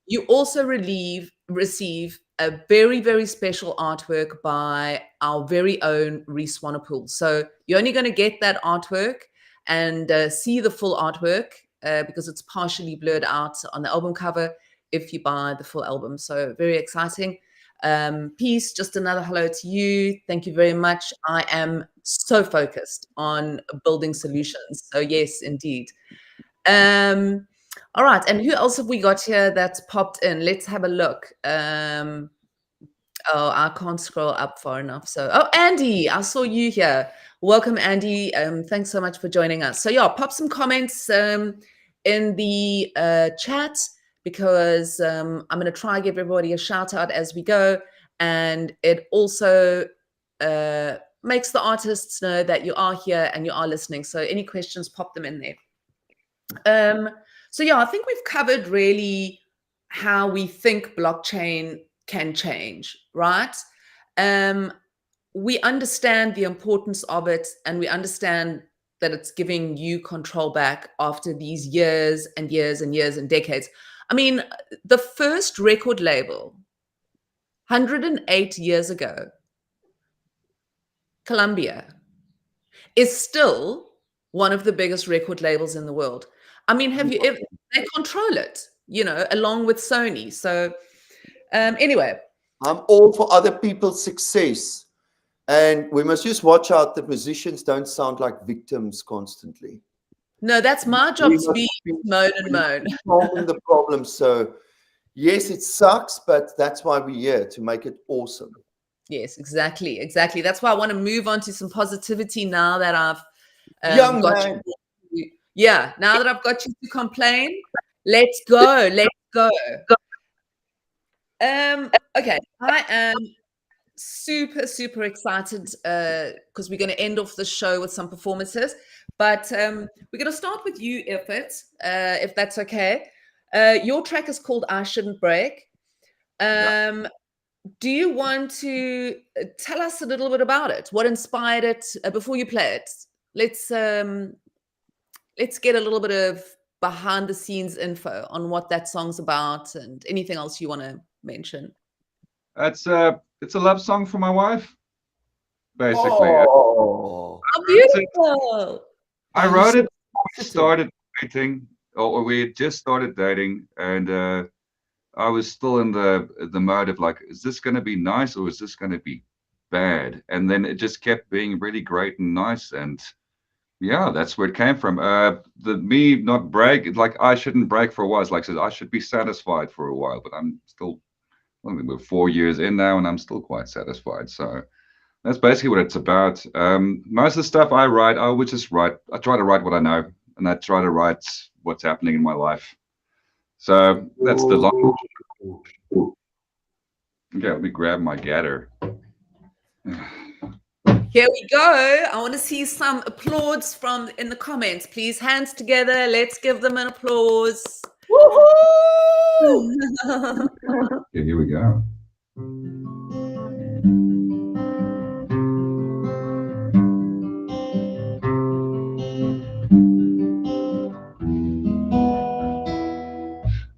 you also receive a very, very special artwork by our very own Reese Swanepoel. So you're only going to get that artwork and see the full artwork because it's partially blurred out on the album cover if you buy the full album. So very exciting. Peace, just another hello to you. Thank you very much. I am so focused on building solutions. So yes, indeed. All right, and who else have we got here that's popped in? Let's have a look. Oh, I can't scroll up far enough. So, oh, Andy, I saw you here. Welcome, Andy. Thanks so much for joining us. So yeah, pop some comments in the chat, because I'm going to try and give everybody a shout out as we go. And it also makes the artists know that you are here and you are listening. So any questions, pop them in there. So yeah, I think we've covered really how we think blockchain can change, right? We understand the importance of it, and we understand that it's giving you control back after these years and years and years and decades. I mean, the first record label, 108 years ago, Columbia, is still one of the biggest record labels in the world. I mean, have you ever, they control it, you know, along with Sony. So anyway. I'm all for other people's success. And we must just watch out that musicians don't sound like victims constantly. No, that's my job to be moan and moan. Solving the problem. So yes, it sucks, but that's why we're here, to make it awesome. Yes, exactly. Exactly. That's why I want to move on to some positivity now that I've got you. Yeah, now that I've got you to complain, let's go. Let's go. Okay, I am super, super excited because we're going to end off the show with some performances. But we're going to start with you, Evert, if that's okay. Your track is called I Shouldn't Break. Do you want to tell us a little bit about it? What inspired it? Before you play it, let's get a little bit of behind the scenes info on what that song's about and anything else you want to mention. It's a love song for my wife, basically. Oh, how beautiful! I wrote it before we started dating. or we had just started dating, and I was still in the mode of like, is this going to be nice or is this going to be bad? And then it just kept being really great and nice, and yeah, that's where it came from. The me not brag, like I shouldn't brag for a while. It's like I said, I should be satisfied for a while, but I'm still. I mean, we're 4 years in now, and I'm still quite satisfied. So that's basically what it's about. Most of the stuff I write, I would just write. I try to write what I know, and I try to write what's happening in my life. So that's the long. Okay, let me grab my gather. Here we go. I want to see some applause from in the comments, please. Hands together. Let's give them an applause. Woohoo! Okay, here we go.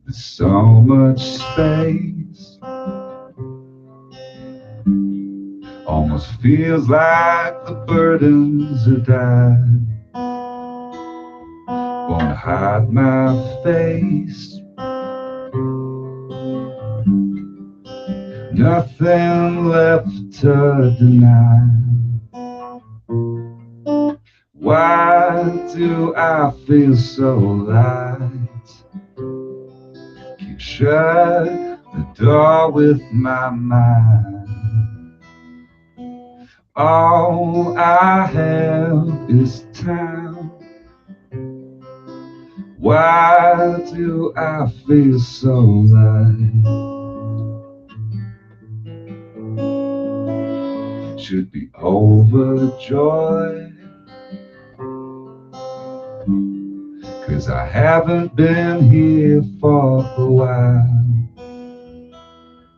There's so much space, almost feels like the burdens are died. Won't hide my face, nothing left to deny. Why do I feel so light? Keep shut the door with my mind. All I have is time. Why do I feel so light? Should be overjoyed, 'cause I haven't been here for a while.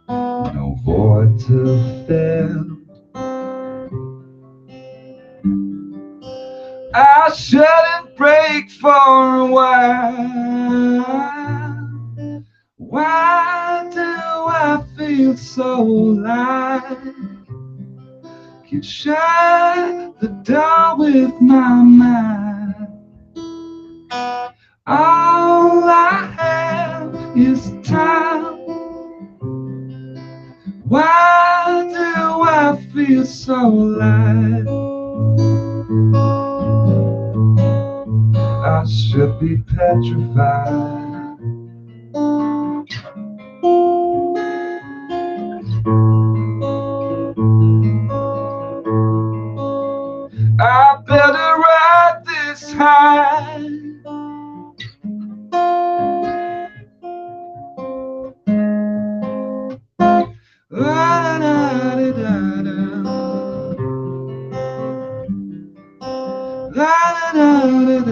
No void to fill. I shouldn't break for a while. Why do I feel so light? Can shut the door with my mind. All I have is time. Why do I feel so light? I should be petrified. I better ride this high. La, da, da, da, da. La, da, da, da, da,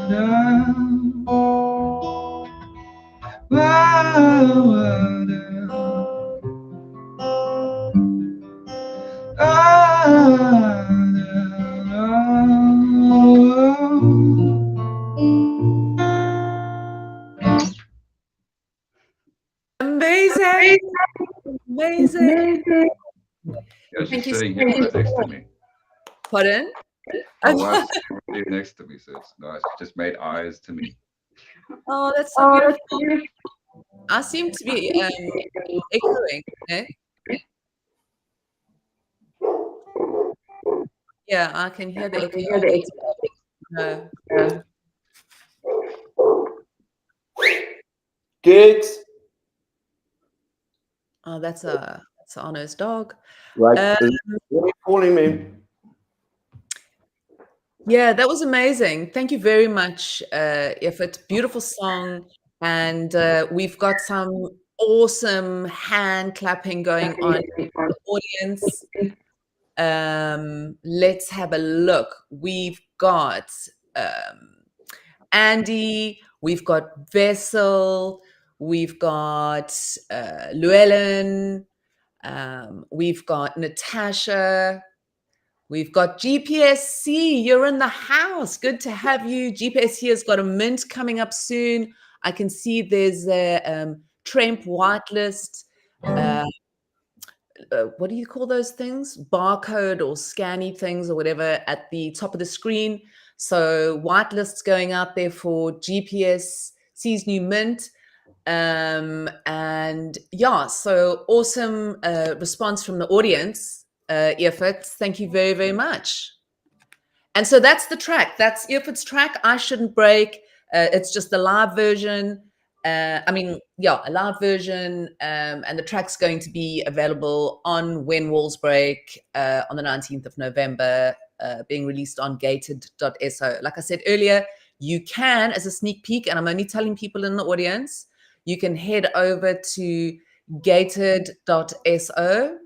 da. La, da. Amazing. Amazing. Yeah, Thank she's you sitting so here much. right next to me. Pardon? My wife's sitting right next to me, so it's nice. She just made eyes to me. Oh, that's so beautiful. I seem to be echoing. Eh? Yeah, I can hear the echo. No. Gigs. Oh, that's Arno's dog. Right. What are you calling me? Yeah, that was amazing. Thank you very much, Evert. Beautiful song. And we've got some awesome hand clapping going on in the audience. Let's have a look. We've got Andy, we've got Vessel, we've got Llewellyn, we've got Natasha, we've got GPSC. You're in the house. Good to have you. GPSC has got a mint coming up soon. I can see there's a Tremp whitelist. What do you call those things? Barcode or scanny things or whatever at the top of the screen. So whitelists going out there for GPSC's new mint. And yeah, so awesome response from the audience. Evert, thank you very, very much. And so that's the track. That's Evert's track, I Shouldn't Break. It's just the live version. A live version. And the track's going to be available on When Walls Break on the 19th of November, being released on gated.so. Like I said earlier, you can, as a sneak peek, and I'm only telling people in the audience, you can head over to gated.so.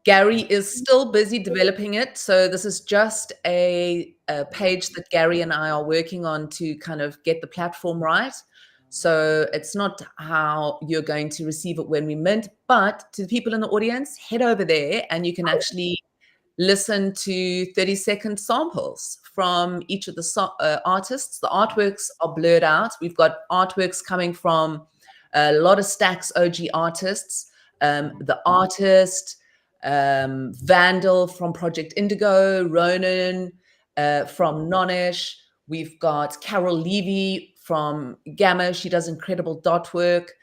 Gary is still busy developing it. So this is just a page that Gary and I are working on to kind of get the platform right. So it's not how you're going to receive it when we mint, but to the people in the audience, head over there and you can actually listen to 30-second samples from each of the artists. The artworks are blurred out. We've got artworks coming from a lot of Stax OG artists. The Artist, Vandal from Project Indigo, Ronan from Nonish. We've got Carol Levy from Gamma. She does incredible dot work.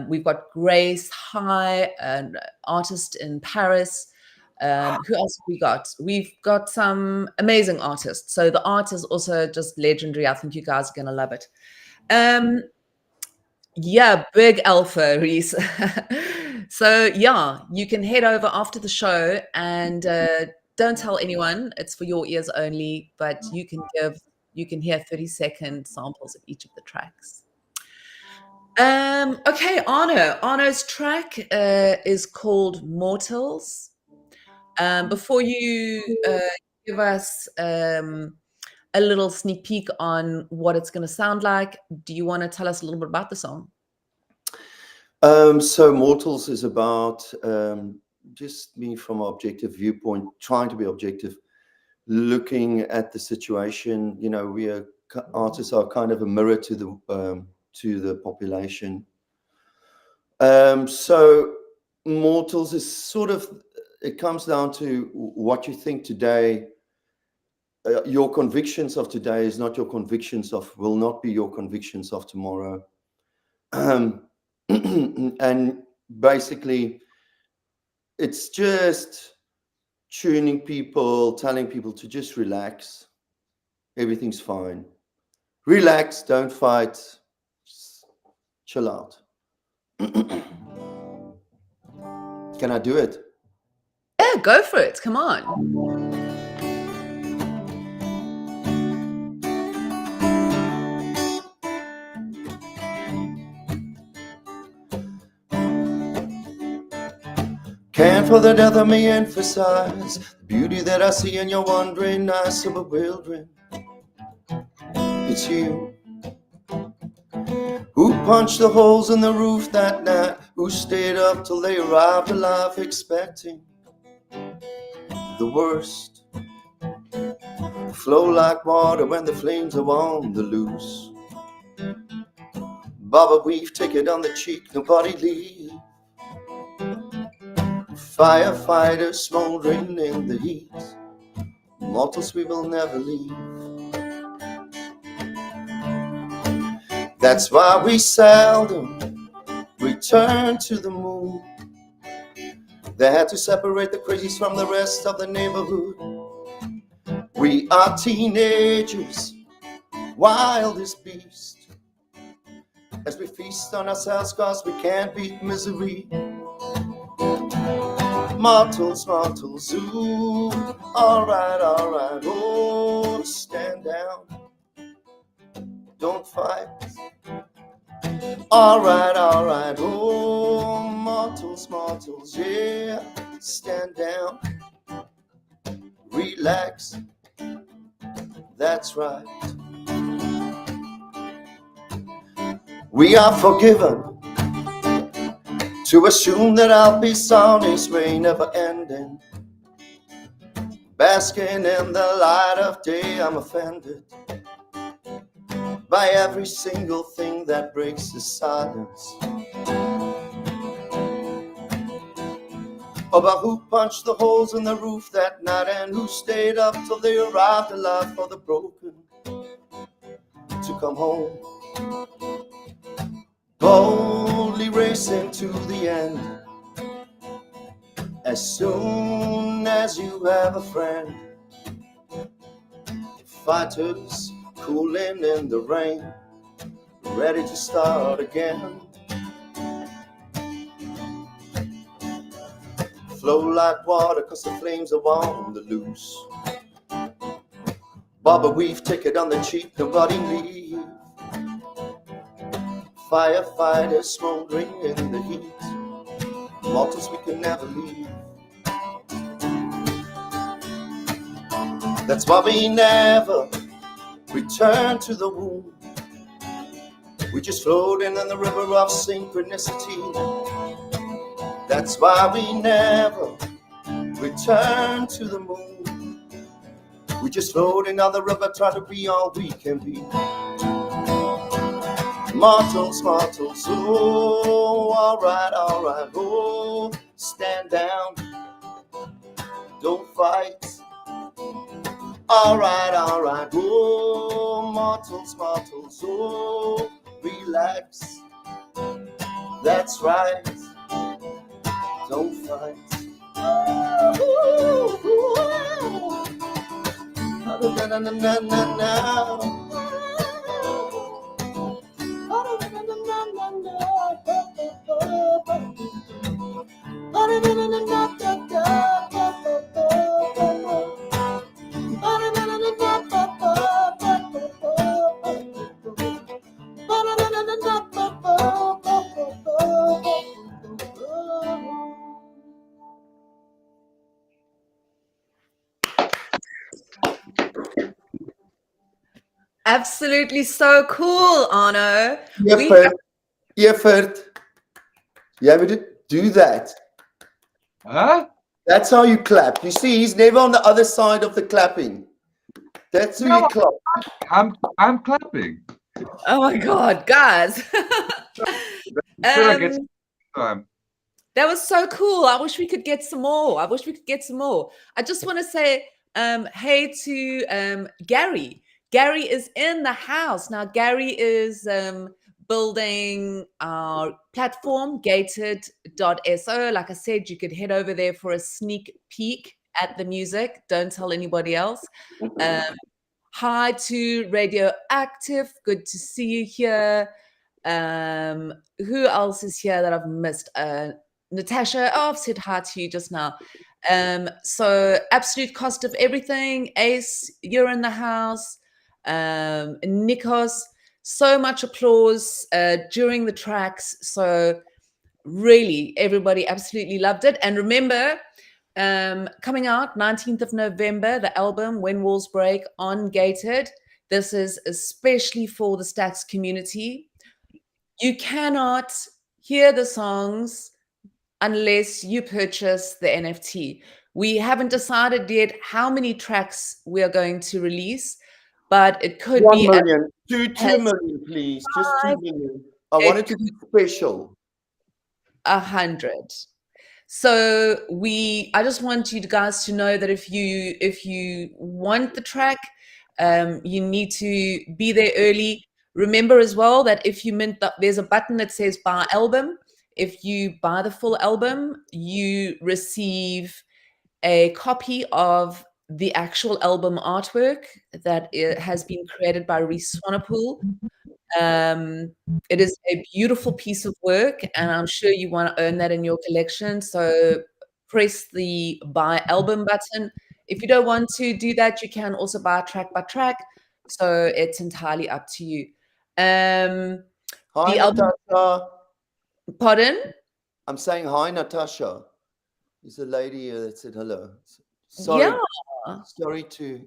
We've got Grace High, an artist in Paris. Who else have we got? We've got some amazing artists. So the art is also just legendary. I think you guys are going to love it. Yeah, big alpha, Reese. So yeah, you can head over after the show and don't tell anyone. It's for your ears only, but you can hear 30-second samples of each of the tracks. Okay, Arno's track is called Mortals. Before you give us a little sneak peek on what it's going to sound like, do you want to tell us a little bit about the song? So Mortals is about just me from an objective viewpoint, trying to be objective, looking at the situation. You know, artists are kind of a mirror to the population. So Mortals is sort of, it comes down to what you think today. Your convictions of today is not your convictions will not be your convictions of tomorrow. And basically, it's just tuning people, telling people to just relax. Everything's fine. Relax, don't fight. Just chill out. Can I do it? Yeah, go for it. Come on. Can't for the death of me emphasize the beauty that I see in your wandering eyes so bewildering. It's you who punched the holes in the roof that night, who stayed up till they arrived alive, expecting the worst. Flow like water when the flames are on the loose. Baba weave, take it on the cheek, nobody leave. Firefighters smoldering in the heat. Mortals we will never leave. That's why we seldom return to the moon. They had to separate the crazies from the rest of the neighborhood. We are teenagers, wild as beasts, as we feast on ourselves cause we can't beat misery. Mortals, ooh, alright, oh, stand down, don't fight. Alright, oh, mortals, yeah, stand down, relax, that's right. We are forgiven to assume that our peace on this way never ending. Basking in the light of day, I'm offended by every single thing that breaks the silence. about who punched the holes in the roof that night and who stayed up till they arrived alive for the broken to come home. Boldly racing to the end. As soon as you have a friend, fighters cooling in the rain, ready to start again. Flow like water cause the flames are on the loose. Bob a weave, take it on the cheap, nobody leave. Firefighters smoldering in the heat, mortals we can never leave. That's why we never return to the womb. We just floating in the river of synchronicity. That's why we never return to the moon. We just floating on the river, try to be all we can be. Mortals, mortals, oh, alright, oh, stand down, don't fight. Alright, oh, mortals, mortals, oh, relax. That's right, don't fight. Absolutely so cool, Arno. Evert, you ever do that? Huh? That's how you clap. You see, he's never on the other side of the clapping. That's who you clap. I'm clapping. Oh my God, guys. That was so cool. I wish we could get some more. I just want to say hey to Gary. Gary is in the house. Now, Gary is building our platform, gated.so. Like I said, you could head over there for a sneak peek at the music. Don't tell anybody else. Hi to Radioactive. Good to see you here. Who else is here that I've missed? Natasha. Oh, I've said hi to you just now. So Absolute Cost of Everything. Ace, you're in the house. Nikos, so much applause during the tracks. So really, everybody absolutely loved it. And remember, coming out 19th of November, the album When Walls Break on Gated. This is especially for the Stax community. You cannot hear the songs unless you purchase the NFT. We haven't decided yet how many tracks we are going to release, but it could 1 be million. 2 million, please. Just 2 million. I want it to be special. 100. So I just want you guys to know that if you want the track, you need to be there early. Remember as well that if you mint, there's a button that says buy album. If you buy the full album, you receive a copy of the actual album artwork that has been created by Reese Swanepoel. It is a beautiful piece of work, and I'm sure you want to earn that in your collection. So press the buy album button. If you don't want to do that, you can also buy track by track. So it's entirely up to you. Hi, the album, Natasha. Pardon? I'm saying hi, Natasha. There's a lady here that said hello. Sorry. Yeah. Sorry to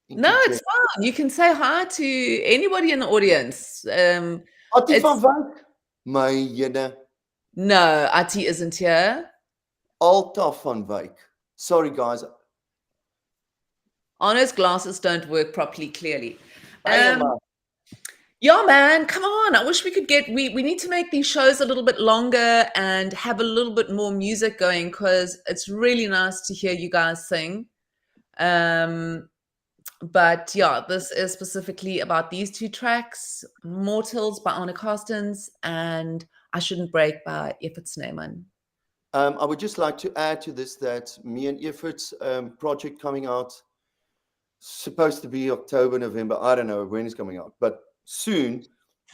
No, it's fine. You can say hi to anybody in the audience. Attie van Wyk? My jene. No, Attie isn't here. Alta van Wyk. Sorry, guys. Arno's glasses don't work properly, clearly. Yeah, man, come on. I wish we could we need to make these shows a little bit longer and have a little bit more music going, because it's really nice to hear you guys sing. But yeah, this is specifically about these two tracks, Mortals by Arno Carstens and I Shouldn't Break by Evert Snyman. I would just like to add to this that me and Evert's project coming out, supposed to be October, November. I don't know when it's coming out, but soon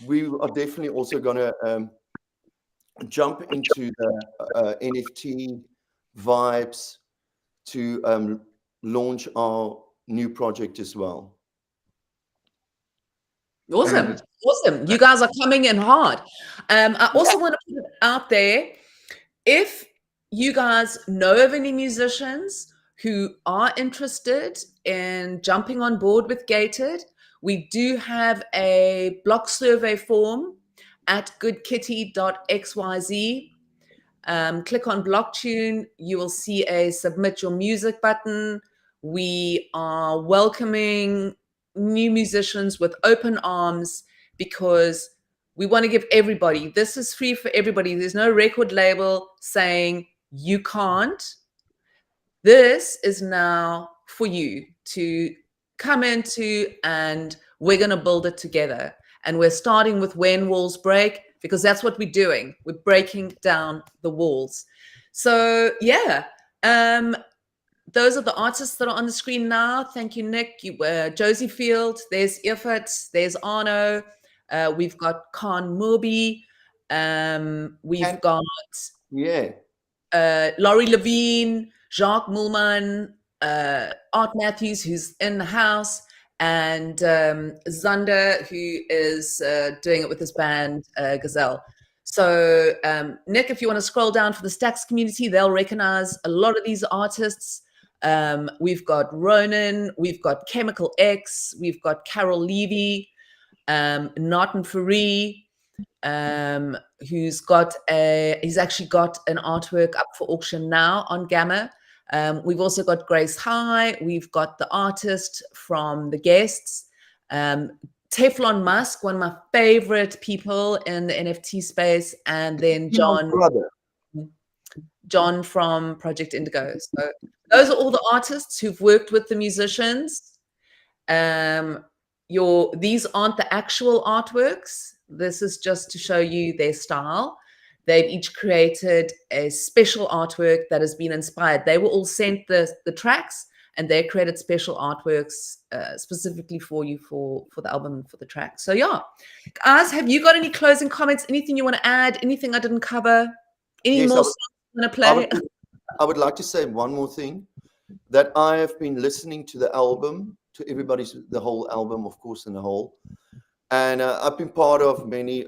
we are definitely also going to jump into the NFT vibes to launch our new project as well. Awesome. Awesome. You guys are coming in hard. I also want to put it out there, if you guys know of any musicians who are interested in jumping on board with Gated, we do have a block survey form at goodkitty.xyz. Click on BlockTune. You will see a submit your music button. We are welcoming new musicians with open arms, because we want to give everybody, this is free for everybody. There's no record label saying you can't. This is now for you to come into, and we're going to build it together. And we're starting with When Walls Break, because that's what we're doing. We're breaking down the walls. So yeah, those are the artists that are on the screen now. Thank you, Nick. Josie Field, there's Evert, there's Arno. We've got Khan Murby. We've got Laurie Levine, Jacques Mulman, Art Matthews, who's in the house, and Zander, who is doing it with his band, Gazelle. So, Nick, if you want to scroll down for the Stacks community, they'll recognize a lot of these artists. We've got Ronan, we've got Chemical X, we've got Carol Levy, Nartan Faree, he's actually got an artwork up for auction now on Gamma. We've also got Grace High, we've got the artist from The Guests, Teflon Musk, one of my favorite people in the NFT space, and then John from Project Indigo. So those are all the artists who've worked with the musicians. These aren't the actual artworks. This is just to show you their style. They've each created a special artwork that has been inspired. They were all sent the tracks, and they created special artworks specifically for you for the album and for the track. So yeah, guys, have you got any closing comments? Anything you want to add? Anything I didn't cover? Any more songs you want to play? I would like to say one more thing, that I have been listening to the album, to the whole album, of course, in the whole. And I've been part of many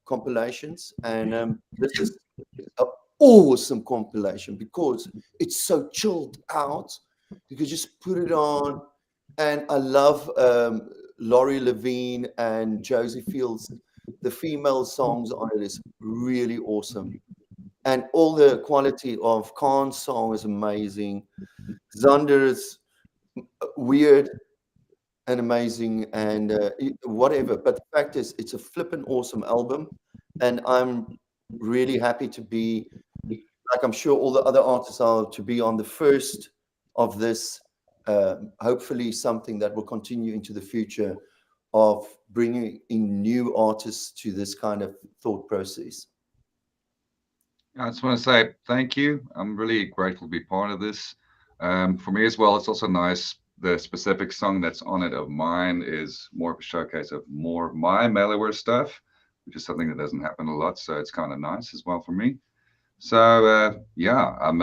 compilations, and this is an awesome compilation because it's so chilled out. You can just put it on, and I love Laurie Levine and Josie Fields. The female songs on it is really awesome, and all the quality of Khan's song is amazing. Zander is weird and amazing, and whatever. But the fact is, it's a flippin' awesome album, and I'm really happy to be, like I'm sure all the other artists are, to be on the first of this. Hopefully, something that will continue into the future of bringing in new artists to this kind of thought process. I just want to say thank you. I'm really grateful to be part of this. For me as well, it's also nice. The specific song that's on it of mine is more of a showcase of more of my Mellowware stuff, which is something that doesn't happen a lot. So it's kind of nice as well for me. So yeah, I'm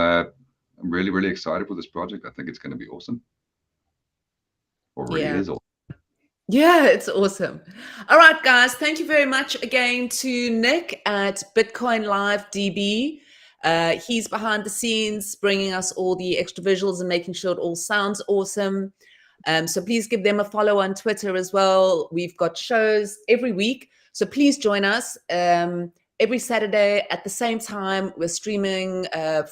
really, really excited for this project. I think it's going to be awesome. Or really is awesome. Yeah, it's awesome. All right, guys. Thank you very much again to Nick at Bitcoin Live DB. He's behind the scenes, bringing us all the extra visuals and making sure it all sounds awesome. So please give them a follow on Twitter as well. We've got shows every week. So please join us every Saturday at the same time. We're streaming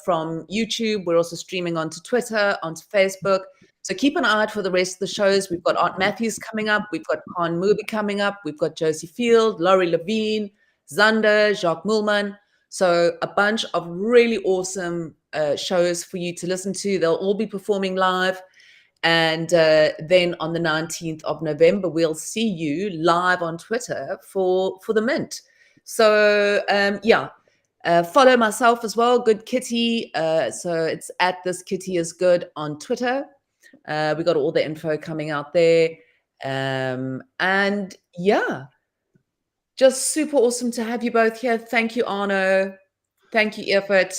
from YouTube. We're also streaming onto Twitter, onto Facebook. So keep an eye out for the rest of the shows. We've got Art Matthews coming up. We've got Khan Mubi coming up. We've got Josie Field, Laurie Levine, Zander, Jacques Mullman. So a bunch of really awesome shows for you to listen to. They'll all be performing live. And then on the 19th of November, we'll see you live on Twitter for the Mint. So follow myself as well, Good Kitty. So it's at This Kitty Is Good on Twitter. We got all the info coming out there. And yeah, just super awesome to have you both here. Thank you, Arno. Thank you, Evert.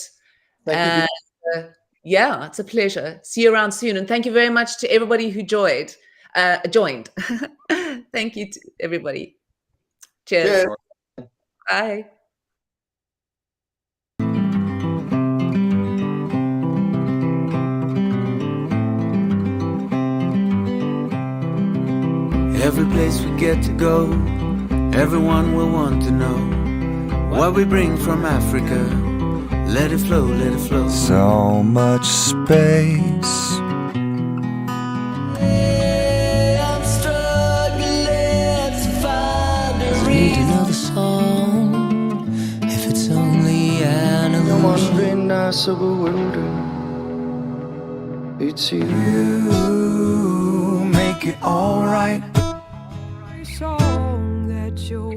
Thank you. Yeah, it's a pleasure. See you around soon. And thank you very much to everybody who joined. Thank you to everybody. Cheers. Cheers. Bye. Every place we get to go, everyone will want to know what we bring from Africa. Let it flow, let it flow. So much space. I'm struggling to find a reason. Another song, if it's only an illusion. Wondering, I so bewildered. It's you. You make it alright. Song that you're